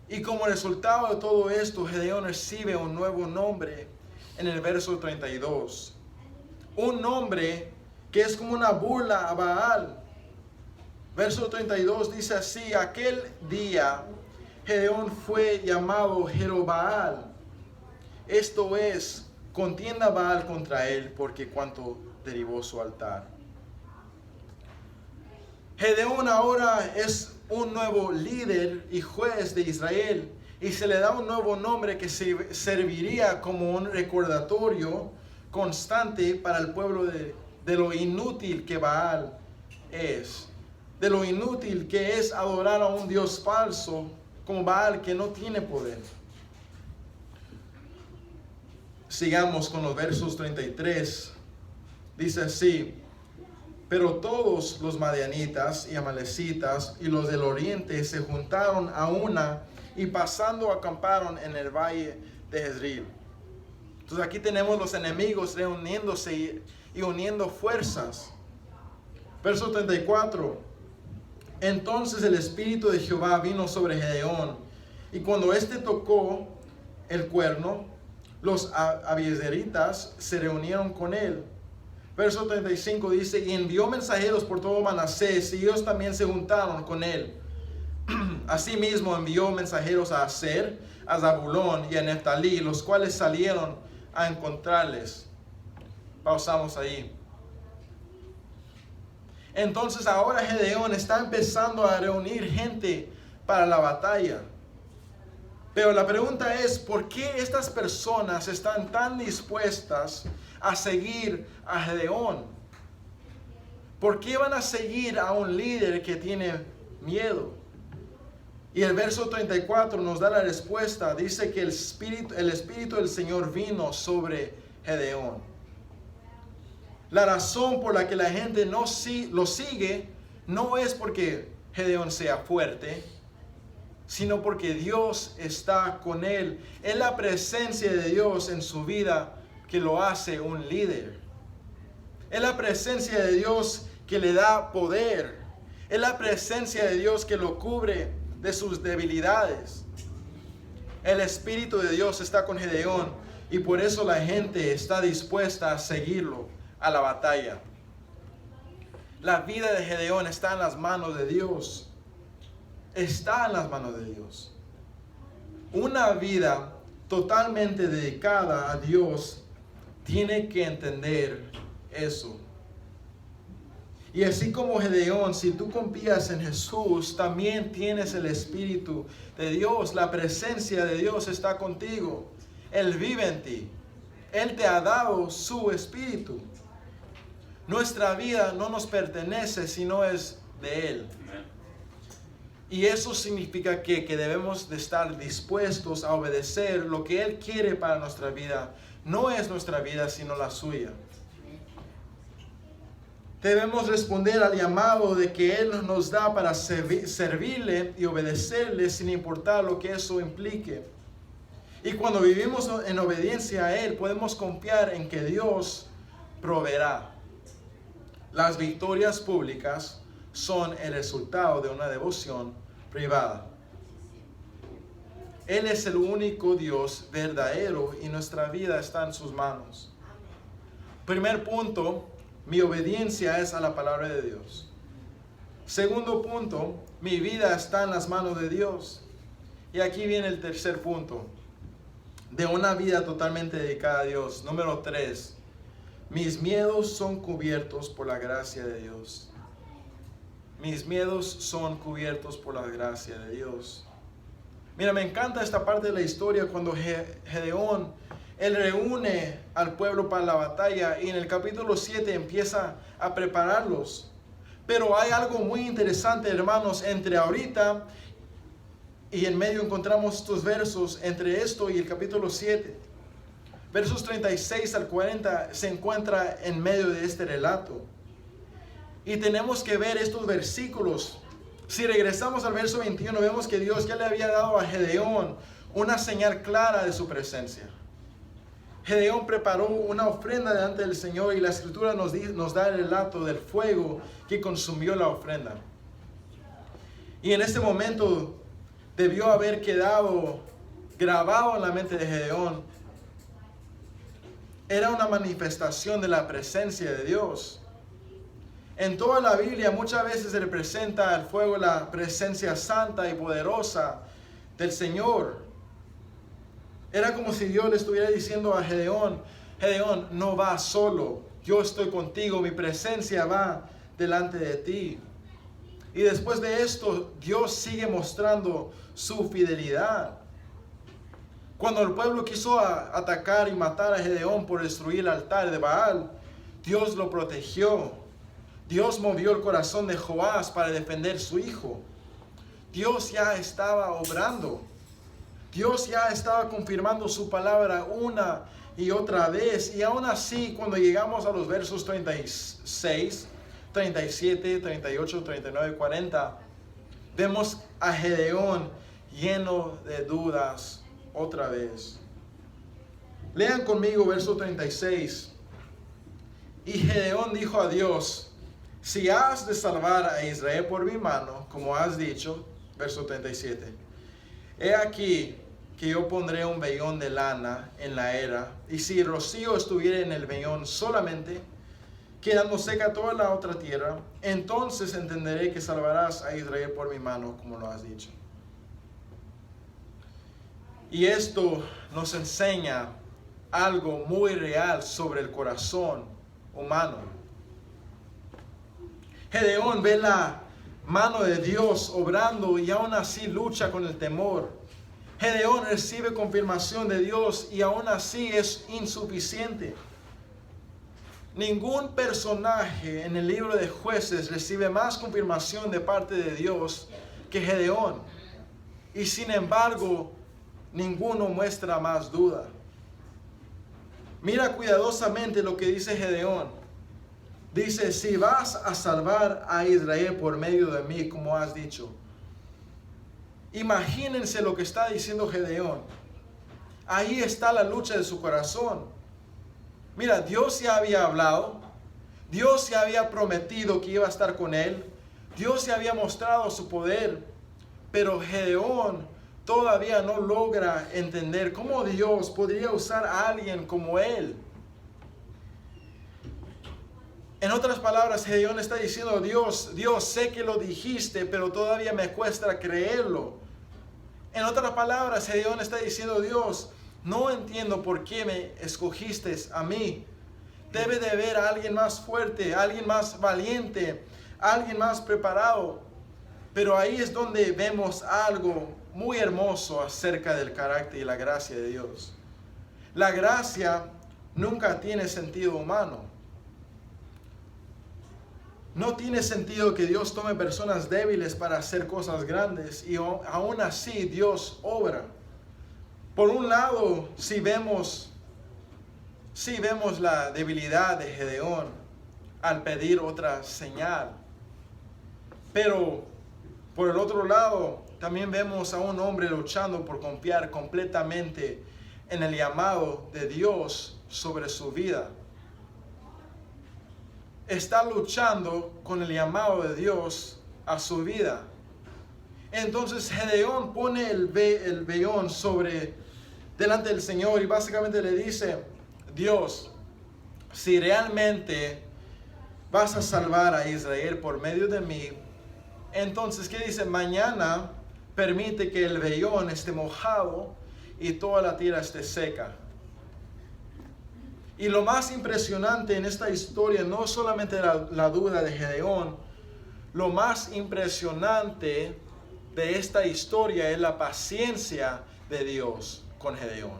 Y como resultado de todo esto, Gedeón recibe un nuevo nombre en el verso 32. Un nombre que es como una burla a Baal. Verso 32 dice así: aquel día Gedeón fue llamado Jerobaal. Esto es, contienda Baal contra él, porque cuanto derribó su altar. Gedeón ahora es un nuevo líder y juez de Israel, y se le da un nuevo nombre que serviría como un recordatorio constante para el pueblo de lo inútil que Baal es, de lo inútil que es adorar a un Dios falso como Baal, que no tiene poder. Sigamos con los versos 33. Dice así: pero todos los madianitas y amalecitas y los del oriente se juntaron a una y pasando acamparon en el valle de Jezreel. Entonces aquí tenemos los enemigos reuniéndose y uniendo fuerzas. Verso 34. Entonces el Espíritu de Jehová vino sobre Gedeón, y cuando éste tocó el cuerno, los abiezeritas se reunieron con él. Verso 35 dice: y envió mensajeros por todo Manasés, y ellos también se juntaron con él. Asimismo envió mensajeros a Aser, a Zabulón y a Neftalí, los cuales salieron a encontrarles. Pausamos ahí. Entonces ahora Gedeón está empezando a reunir gente para la batalla. Pero la pregunta es, ¿por qué estas personas están tan dispuestas a seguir a Gedeón? ¿Por qué van a seguir a un líder que tiene miedo? Y el verso 34 nos da la respuesta. Dice que el Espíritu del Señor vino sobre Gedeón. La razón por la que la gente lo sigue no es porque Gedeón sea fuerte, sino porque Dios está con él. Es la presencia de Dios en su vida que lo hace un líder. Es la presencia de Dios que le da poder. Es la presencia de Dios que lo cubre de sus debilidades. El Espíritu de Dios está con Gedeón y por eso la gente está dispuesta a seguirlo a la batalla. La vida de Gedeón está en las manos de Dios. Está en las manos de Dios. Una vida totalmente dedicada a Dios tiene que entender eso. Y así como Gedeón, si tú confías en Jesús, también tienes el Espíritu de Dios. La presencia de Dios está contigo. Él vive en ti. Él te ha dado su Espíritu. Nuestra vida no nos pertenece, sino es de Él. Y eso significa que debemos de estar dispuestos a obedecer lo que Él quiere para nuestra vida. No es nuestra vida, sino la suya. Debemos responder al llamado de que Él nos da para servirle y obedecerle sin importar lo que eso implique. Y cuando vivimos en obediencia a Él, podemos confiar en que Dios proveerá. Las victorias públicas son el resultado de una devoción privada. Él es el único Dios verdadero y nuestra vida está en sus manos. Primer punto, mi obediencia es a la palabra de Dios. Segundo punto, mi vida está en las manos de Dios. Y aquí viene el tercer punto, de una vida totalmente dedicada a Dios. Número 3, mis miedos son cubiertos por la gracia de Dios. Mis miedos son cubiertos por la gracia de Dios. Mira, me encanta esta parte de la historia cuando Gedeón, él reúne al pueblo para la batalla y en el capítulo 7 empieza a prepararlos. Pero hay algo muy interesante, hermanos, entre ahorita y en medio encontramos estos versos, entre esto y el capítulo 7. Versos 36 al 40 se encuentra en medio de este relato. Y tenemos que ver estos versículos. Si regresamos al verso 21, vemos que Dios ya le había dado a Gedeón una señal clara de su presencia. Gedeón preparó una ofrenda delante del Señor y la Escritura nos da el relato del fuego que consumió la ofrenda. Y en este momento debió haber quedado grabado en la mente de Gedeón. Era una manifestación de la presencia de Dios. En toda la Biblia muchas veces se representa al fuego la presencia santa y poderosa del Señor. Era como si Dios le estuviera diciendo a Gedeón, Gedeón, no vas solo, yo estoy contigo, mi presencia va delante de ti. Y después de esto, Dios sigue mostrando su fidelidad. Cuando el pueblo quiso atacar y matar a Gedeón por destruir el altar de Baal, Dios lo protegió. Dios movió el corazón de Joás para defender a su hijo. Dios ya estaba obrando. Dios ya estaba confirmando su palabra una y otra vez. Y aún así, cuando llegamos a los versos 36, 37, 38, 39, 40, vemos a Gedeón lleno de dudas otra vez. Lean conmigo verso 36. Y Gedeón dijo a Dios, si has de salvar a Israel por mi mano, como has dicho, verso 37, he aquí que yo pondré un vellón de lana en la era, y si rocío estuviera en el vellón solamente, quedando seca toda la otra tierra, entonces entenderé que salvarás a Israel por mi mano, como lo has dicho. Y esto nos enseña algo muy real sobre el corazón humano. Gedeón ve la mano de Dios obrando y aún así lucha con el temor. Gedeón recibe confirmación de Dios y aún así es insuficiente. Ningún personaje en el libro de Jueces recibe más confirmación de parte de Dios que Gedeón. Y sin embargo, ninguno muestra más duda. Mira cuidadosamente lo que dice Gedeón. Dice, si vas a salvar a Israel por medio de mí, como has dicho, Imagínense lo que está diciendo Gedeón. Ahí está la lucha de su corazón. Mira, Dios ya había hablado. Dios ya había prometido que iba a estar con él. Dios ya había mostrado su poder. Pero Gedeón todavía no logra entender cómo Dios podría usar a alguien como él. En otras palabras, Gedeón está diciendo, Dios, sé que lo dijiste, pero todavía me cuesta creerlo. En otras palabras, Gedeón está diciendo, Dios, no entiendo por qué me escogiste a mí. Debe de haber a alguien más fuerte, alguien más valiente, alguien más preparado. Pero ahí es donde vemos algo muy hermoso acerca del carácter y la gracia de Dios. La gracia nunca tiene sentido humano. No tiene sentido que Dios tome personas débiles para hacer cosas grandes y aún así Dios obra. Por un lado, si vemos la debilidad de Gedeón al pedir otra señal. Pero por el otro lado, también vemos a un hombre luchando por confiar completamente en el llamado de Dios sobre su vida. Está luchando con el llamado de Dios a su vida. Entonces Gedeón pone el vellón delante del Señor y básicamente le dice, Dios, si realmente vas a salvar a Israel por medio de mí, entonces, ¿qué dice? Mañana permite que el vellón esté mojado y toda la tierra esté seca. Y lo más impresionante en esta historia no es solamente la duda de Gedeón, lo más impresionante de esta historia es la paciencia de Dios con Gedeón.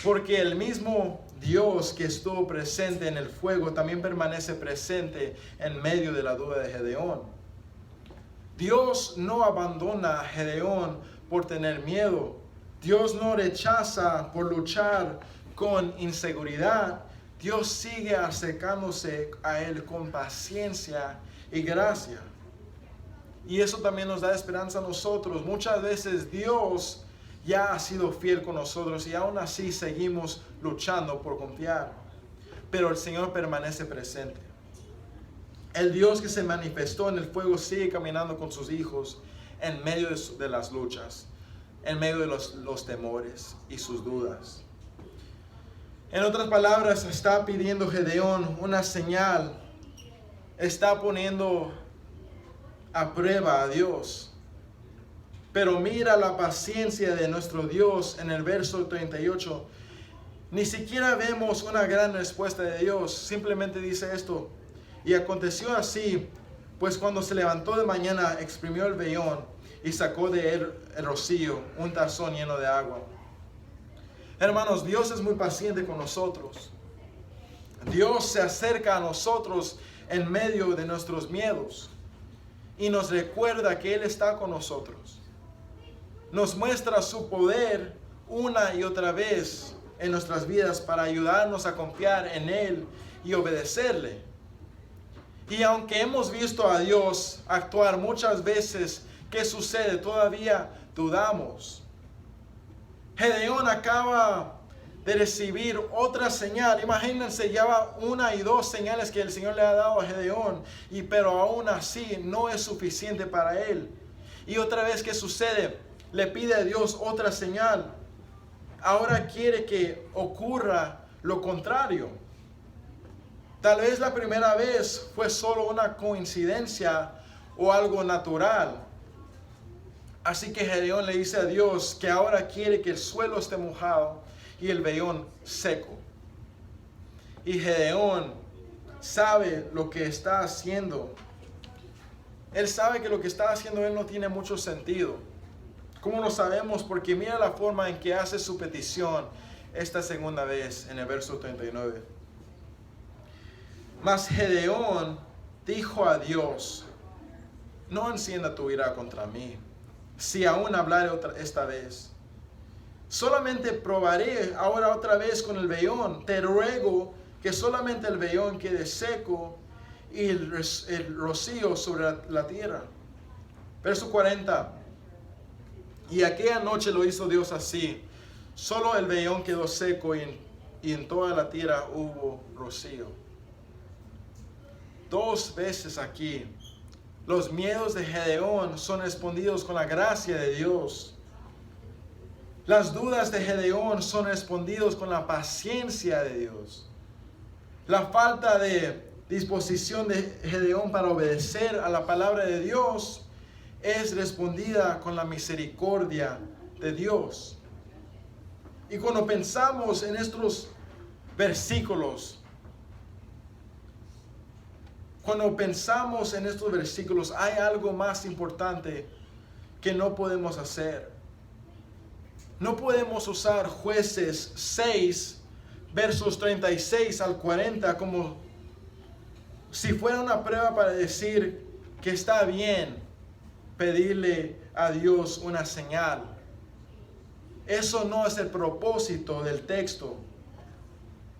Porque el mismo Dios que estuvo presente en el fuego también permanece presente en medio de la duda de Gedeón. Dios no abandona a Gedeón por tener miedo. Dios no rechaza por luchar con inseguridad. Dios sigue acercándose a él con paciencia y gracia. Y eso también nos da esperanza a nosotros. Muchas veces Dios ya ha sido fiel con nosotros y aún así seguimos luchando por confiar. Pero el Señor permanece presente. El Dios que se manifestó en el fuego sigue caminando con sus hijos en medio de las luchas, en medio de los temores y sus dudas. En otras palabras, está pidiendo Gedeón una señal. Está poniendo a prueba a Dios. Pero mira la paciencia de nuestro Dios en el verso 38. Ni siquiera vemos una gran respuesta de Dios. Simplemente dice esto. Y aconteció así, pues cuando se levantó de mañana, exprimió el vellón y sacó de él el rocío, un tazón lleno de agua. Hermanos, Dios es muy paciente con nosotros. Dios se acerca a nosotros en medio de nuestros miedos y nos recuerda que Él está con nosotros. Nos muestra su poder una y otra vez en nuestras vidas para ayudarnos a confiar en Él y obedecerle. Y aunque hemos visto a Dios actuar muchas veces, ¿qué sucede? Todavía dudamos. Gedeón acaba de recibir otra señal. Imagínense, ya va 1 y 2 señales que el Señor le ha dado a Gedeón, pero aún así no es suficiente para él. Y otra vez, ¿qué sucede? Le pide a Dios otra señal. Ahora quiere que ocurra lo contrario. Tal vez la primera vez fue solo una coincidencia o algo natural. Así que Gedeón le dice a Dios que ahora quiere que el suelo esté mojado y el vellón seco. Y Gedeón sabe lo que está haciendo. Él sabe que lo que está haciendo él no tiene mucho sentido. ¿Cómo lo sabemos? Porque mira la forma en que hace su petición esta segunda vez en el verso 39. Mas Gedeón dijo a Dios: no encienda tu ira contra mí, si aún hablaré esta vez. Solamente probaré ahora otra vez con el vellón. Te ruego que solamente el vellón quede seco y el rocío sobre la tierra. Verso 40. Y aquella noche lo hizo Dios así. Solo el vellón quedó seco y en toda la tierra hubo rocío. 2 veces aquí, los miedos de Gedeón son respondidos con la gracia de Dios. Las dudas de Gedeón son respondidos con la paciencia de Dios. La falta de disposición de Gedeón para obedecer a la palabra de Dios es respondida con la misericordia de Dios. Y cuando pensamos en estos versículos, hay algo más importante que no podemos hacer. No podemos usar Jueces 6, versos 36 al 40 como si fuera una prueba para decir que está bien pedirle a Dios una señal. Eso no es el propósito del texto.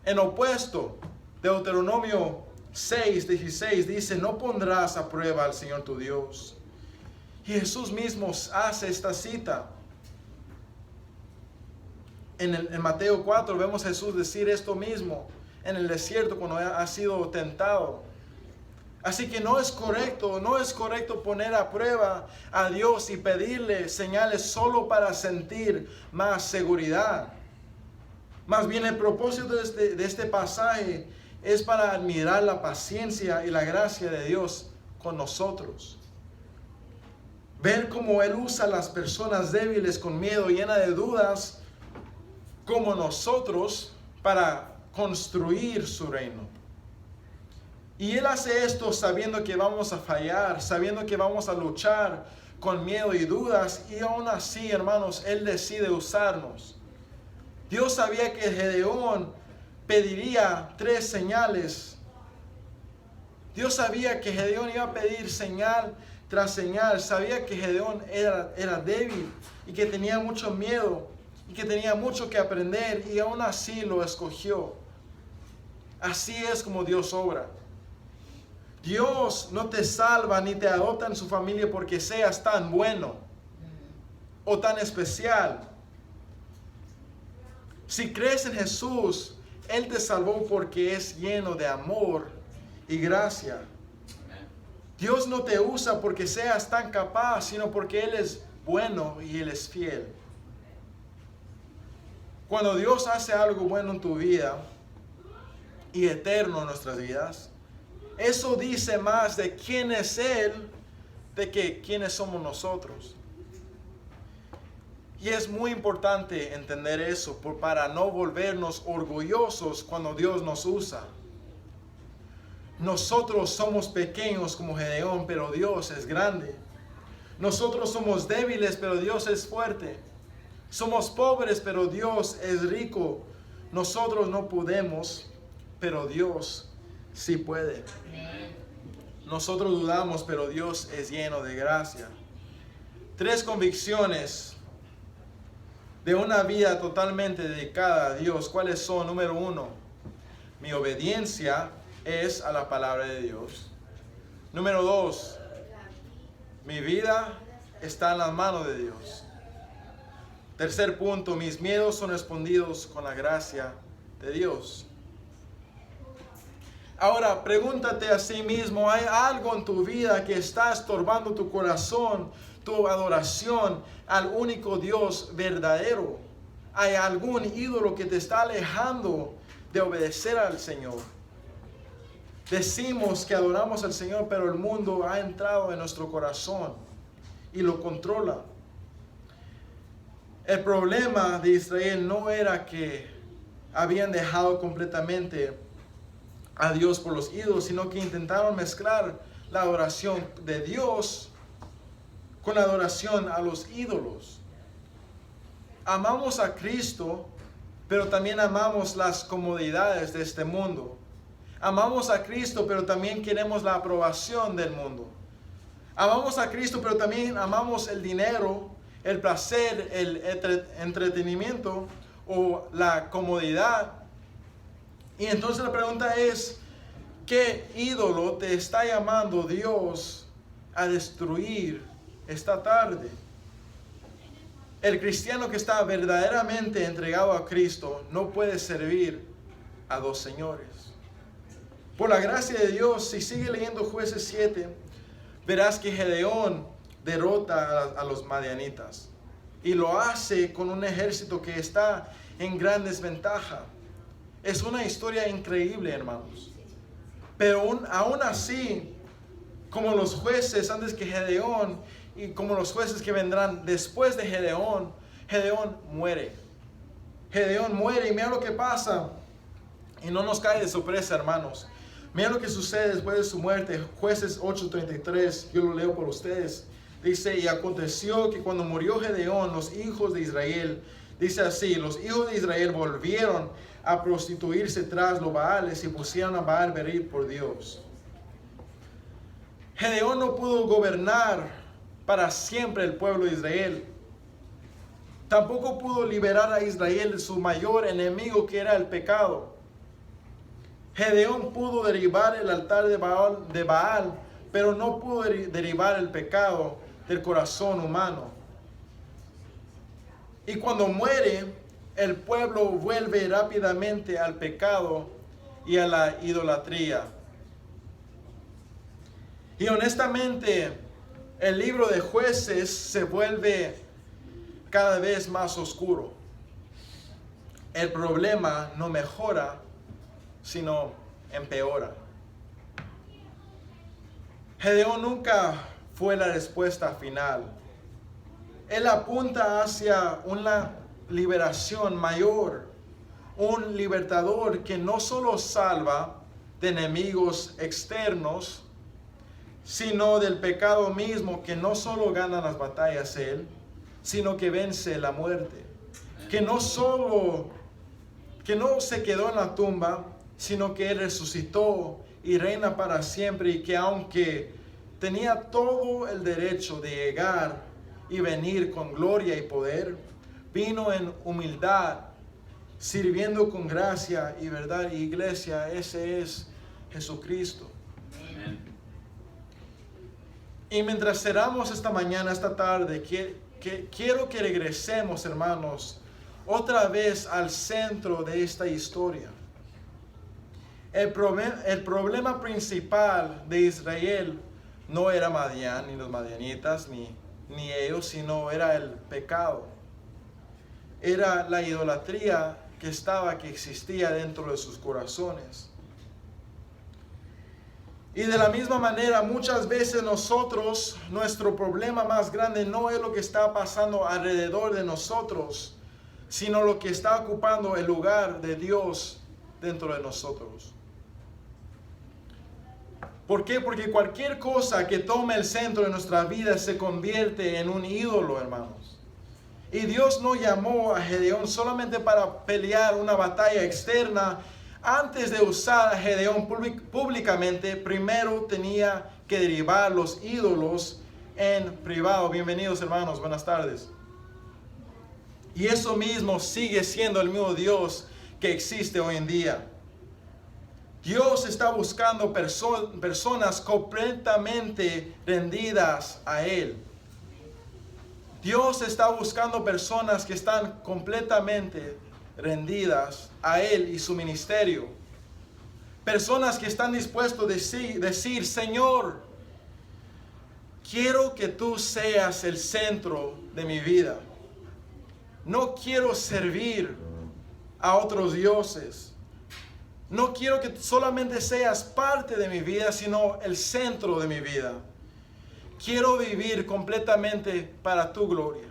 En opuesto, Deuteronomio 6:16 dice: no pondrás a prueba al Señor tu Dios. Y Jesús mismo hace esta cita. En Mateo 4 vemos a Jesús decir esto mismo en el desierto cuando ha sido tentado. Así que no es correcto poner a prueba a Dios y pedirle señales solo para sentir más seguridad. Más bien el propósito de este pasaje es para admirar la paciencia y la gracia de Dios con nosotros. Ver cómo Él usa a las personas débiles con miedo, llenas de dudas, como nosotros, para construir su reino. Y Él hace esto sabiendo que vamos a fallar, sabiendo que vamos a luchar con miedo y dudas, y aún así, hermanos, Él decide usarnos. Dios sabía que Gedeón pediría 3 señales. Dios sabía que Gedeón iba a pedir señal tras señal. Sabía que Gedeón era débil y que tenía mucho miedo y que tenía mucho que aprender, y aún así lo escogió. Así es como Dios obra. Dios no te salva ni te adopta en su familia porque seas tan bueno o tan especial. Si crees en Jesús, Él te salvó porque es lleno de amor y gracia. Dios no te usa porque seas tan capaz, sino porque Él es bueno y Él es fiel. Cuando Dios hace algo bueno en tu vida y eterno en nuestras vidas, eso dice más de quién es Él de que quiénes somos nosotros. Y es muy importante entender eso para no volvernos orgullosos cuando Dios nos usa. Nosotros somos pequeños como Gedeón, pero Dios es grande. Nosotros somos débiles, pero Dios es fuerte. Somos pobres, pero Dios es rico. Nosotros no podemos, pero Dios sí puede. Nosotros dudamos, pero Dios es lleno de gracia. 3 convicciones de una vida totalmente dedicada a Dios. ¿Cuáles son? Número 1, mi obediencia es a la palabra de Dios. Número 2, mi vida está en las manos de Dios. Tercer punto, mis miedos son respondidos con la gracia de Dios. Ahora, pregúntate a sí mismo, ¿hay algo en tu vida que está estorbando tu corazón, tu adoración al único Dios verdadero? ¿Hay algún ídolo que te está alejando de obedecer al Señor? Decimos que adoramos al Señor, pero el mundo ha entrado en nuestro corazón y lo controla. El problema de Israel no era que habían dejado completamente a Dios por los ídolos, sino que intentaron mezclar la adoración de Dios con la adoración a los ídolos. Amamos a Cristo, pero también amamos las comodidades de este mundo. Amamos a Cristo, pero también queremos la aprobación del mundo. Amamos a Cristo, pero también amamos el dinero, el placer, el entretenimiento o la comodidad. Y entonces la pregunta es, ¿qué ídolo te está llamando Dios a destruir esta tarde? El cristiano que está verdaderamente entregado a Cristo no puede servir a dos señores. Por la gracia de Dios, si sigue leyendo Jueces 7, verás que Gedeón derrota a los madianitas. Y lo hace con un ejército que está en gran desventaja. Es una historia increíble, hermanos. Pero aún así, como los jueces antes que Gedeón y como los jueces que vendrán después de Gedeón, Gedeón muere. Gedeón muere y mira lo que pasa. Y no nos cae de sorpresa, hermanos. Mira lo que sucede después de su muerte. Jueces 8:33, yo lo leo por ustedes. Dice, y aconteció que cuando murió Gedeón, los hijos de Israel, dice así, los hijos de Israel volvieron a prostituirse tras los Baales y pusieron a Baal Berit por Dios. Gedeón no pudo gobernar para siempre el pueblo de Israel. Tampoco pudo liberar a Israel de su mayor enemigo, que era el pecado. Gedeón pudo derribar el altar de Baal, pero no pudo derribar el pecado del corazón humano. Y cuando muere, el pueblo vuelve rápidamente al pecado y a la idolatría. Y honestamente, el libro de Jueces se vuelve cada vez más oscuro. El problema no mejora, sino empeora. Gedeón nunca fue la respuesta final. Él apunta hacia una liberación mayor, un libertador que no solo salva de enemigos externos, sino del pecado mismo, que no solo gana las batallas él, sino que vence la muerte. Que no se quedó en la tumba, sino que él resucitó y reina para siempre, y que aunque tenía todo el derecho de llegar y venir con gloria y poder, vino en humildad, sirviendo con gracia y verdad. Y iglesia, ese es Jesucristo. Amén. Y mientras cerramos esta mañana, esta tarde, quiero que regresemos, hermanos, otra vez al centro de esta historia. El problema principal de Israel no era Madián, ni los madianitas, ni ellos, sino era el pecado. Era la idolatría que existía dentro de sus corazones. Y de la misma manera, muchas veces nuestro problema más grande no es lo que está pasando alrededor de nosotros, sino lo que está ocupando el lugar de Dios dentro de nosotros. ¿Por qué? Porque cualquier cosa que tome el centro de nuestra vida se convierte en un ídolo, hermanos. Y Dios no llamó a Gedeón solamente para pelear una batalla externa. Antes de usar a Gedeón públicamente, primero tenía que derribar los ídolos en privado. Bienvenidos, hermanos, buenas tardes. Y eso mismo sigue siendo el mismo Dios que existe hoy en día. Dios está buscando personas completamente rendidas a Él. Dios está buscando personas que están completamente rendidas a Él y su ministerio. Personas que están dispuestos a decir, Señor, quiero que tú seas el centro de mi vida. No quiero servir a otros dioses. No quiero que solamente seas parte de mi vida, sino el centro de mi vida. Quiero vivir completamente para tu gloria.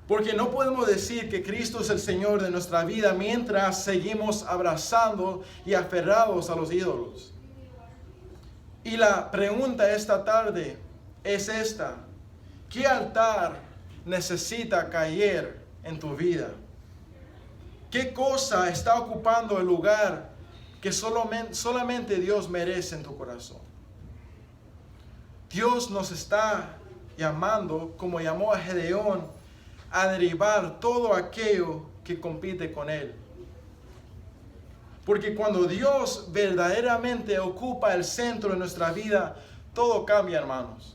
Porque no podemos decir que Cristo es el Señor de nuestra vida mientras seguimos abrazando y aferrados a los ídolos. Y la pregunta esta tarde es esta: ¿qué altar necesita caer en tu vida? ¿Qué cosa está ocupando el lugar que solamente Dios merece en tu corazón? Dios nos está llamando, como llamó a Gedeón, a derribar todo aquello que compite con Él. Porque cuando Dios verdaderamente ocupa el centro de nuestra vida, todo cambia, hermanos.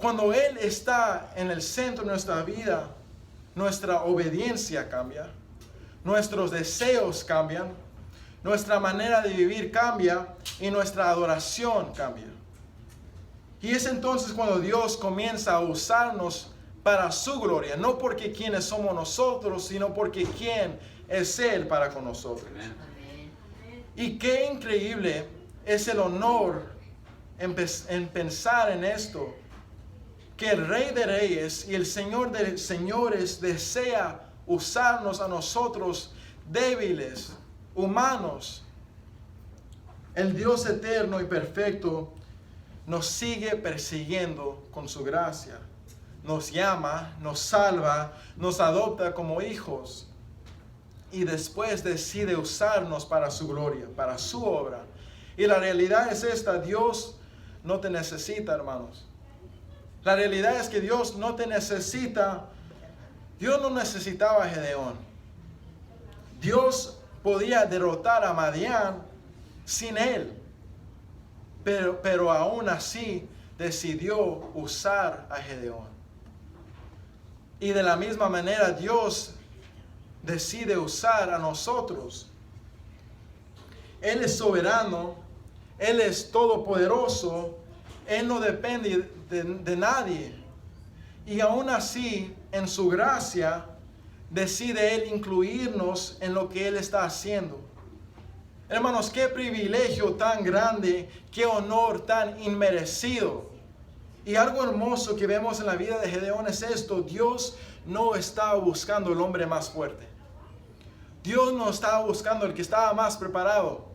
Cuando Él está en el centro de nuestra vida, nuestra obediencia cambia, nuestros deseos cambian, nuestra manera de vivir cambia y nuestra adoración cambia. Y es entonces cuando Dios comienza a usarnos para su gloria, no porque quienes somos nosotros, sino porque quién es Él para con nosotros. Amén. Y qué increíble es el honor en pensar en esto, que el Rey de Reyes y el Señor de Señores desea usarnos a nosotros débiles, humanos. El Dios eterno y perfecto nos sigue persiguiendo con su gracia. Nos llama, nos salva, nos adopta como hijos y después decide usarnos para su gloria, para su obra. Y la realidad es esta: Dios no te necesita, hermanos. La realidad es que Dios no te necesita. Dios no necesitaba a Gedeón. Dios podía derrotar a Madián sin él. Pero aún así decidió usar a Gedeón. Y de la misma manera Dios decide usar a nosotros. Él es soberano, Él es todopoderoso, Él no depende de nadie. Y aún así, en su gracia, decide Él incluirnos en lo que Él está haciendo. Hermanos, qué privilegio tan grande, qué honor tan inmerecido. Y algo hermoso que vemos en la vida de Gedeón es esto: Dios no estaba buscando el hombre más fuerte. Dios no estaba buscando el que estaba más preparado.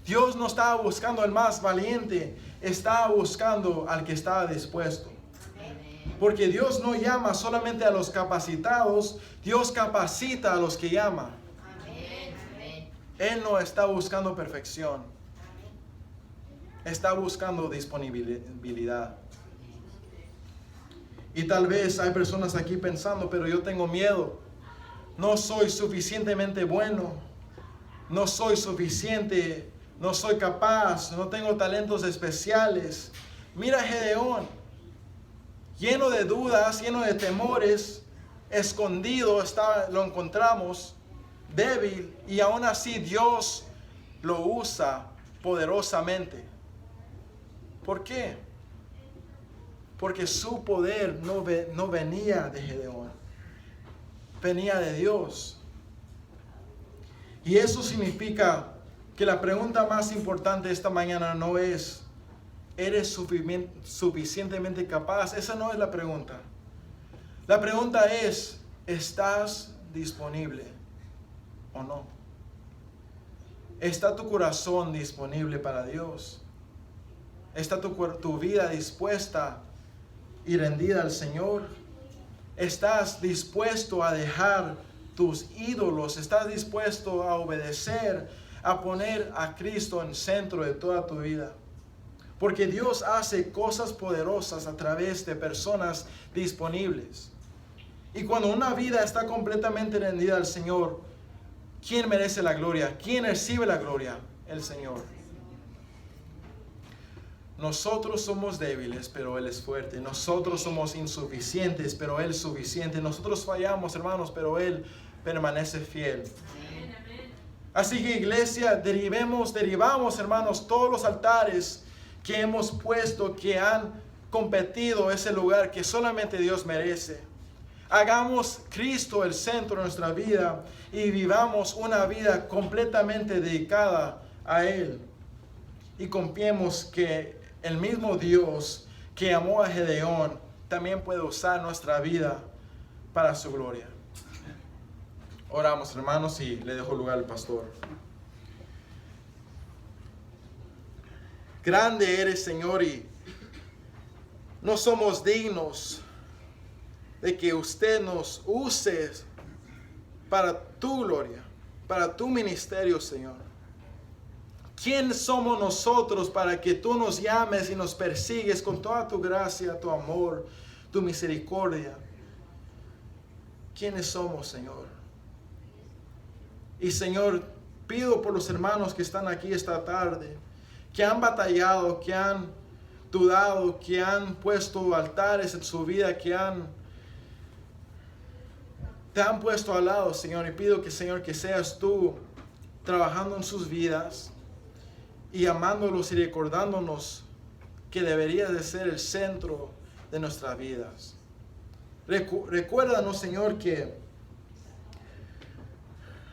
Dios no estaba buscando el más valiente, estaba buscando al que estaba dispuesto. Porque Dios no llama solamente a los capacitados, Dios capacita a los que llama. Él no está buscando perfección, está buscando disponibilidad. Y tal vez hay personas aquí pensando: pero yo tengo miedo, no soy suficientemente bueno, no soy suficiente, no soy capaz, no tengo talentos especiales. Mira a Gedeón, lleno de dudas, lleno de temores, escondido lo encontramos, débil, y aún así Dios lo usa poderosamente. ¿Por qué? Porque su poder no venía de Gedeón, venía de Dios. Y eso significa que la pregunta más importante esta mañana no es: ¿eres suficientemente capaz? Esa no es la pregunta. La pregunta es: ¿estás disponible o no? ¿Está tu corazón disponible para Dios? ¿Está tu vida dispuesta y rendida al Señor? ¿Estás dispuesto a dejar tus ídolos? ¿Estás dispuesto a obedecer, a poner a Cristo en centro de toda tu vida? Porque Dios hace cosas poderosas a través de personas disponibles. Y cuando una vida está completamente rendida al Señor, ¿quién merece la gloria? ¿Quién recibe la gloria? El Señor. Nosotros somos débiles, pero Él es fuerte. Nosotros somos insuficientes, pero Él es suficiente. Nosotros fallamos, hermanos, pero Él permanece fiel. Así que, iglesia, derivamos, hermanos, todos los altares que hemos puesto, que han competido ese lugar que solamente Dios merece. Hagamos Cristo el centro de nuestra vida y vivamos una vida completamente dedicada a Él. Y confiemos que el mismo Dios que amó a Gedeón también puede usar nuestra vida para su gloria. Oramos, hermanos, y le dejo lugar al pastor. Grande eres, Señor, y no somos dignos de que usted nos use para tu gloria, para tu ministerio, Señor. ¿Quién somos nosotros para que tú nos llames y nos persigues con toda tu gracia, tu amor, tu misericordia? ¿Quiénes somos, Señor? Y, Señor, pido por los hermanos que están aquí esta tarde, que han batallado, que han dudado, que han puesto altares en su vida, que te han puesto al lado, Señor. Y pido que, Señor, que seas tú trabajando en sus vidas y amándolos y recordándonos que debería de ser el centro de nuestras vidas. Recuérdanos, Señor, que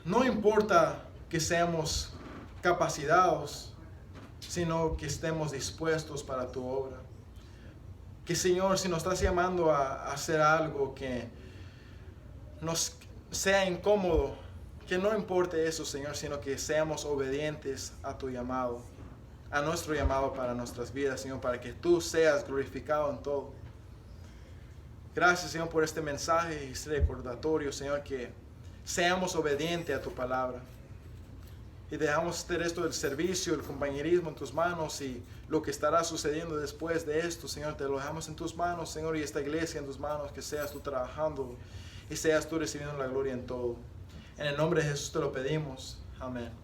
no importa que seamos capacitados, sino que estemos dispuestos para tu obra. Que, Señor, si nos estás llamando a hacer algo que nos sea incómodo, que no importe eso, Señor, sino que seamos obedientes a tu llamado, a nuestro llamado para nuestras vidas, Señor, para que tú seas glorificado en todo. Gracias, Señor, por este mensaje y este recordatorio, Señor, que seamos obedientes a tu palabra. Y dejamos hacer esto del servicio, el compañerismo en tus manos, y lo que estará sucediendo después de esto, Señor, te lo dejamos en tus manos, Señor, y esta iglesia en tus manos, que seas tú trabajando y seas tú recibiendo la gloria en todo. En el nombre de Jesús te lo pedimos. Amén.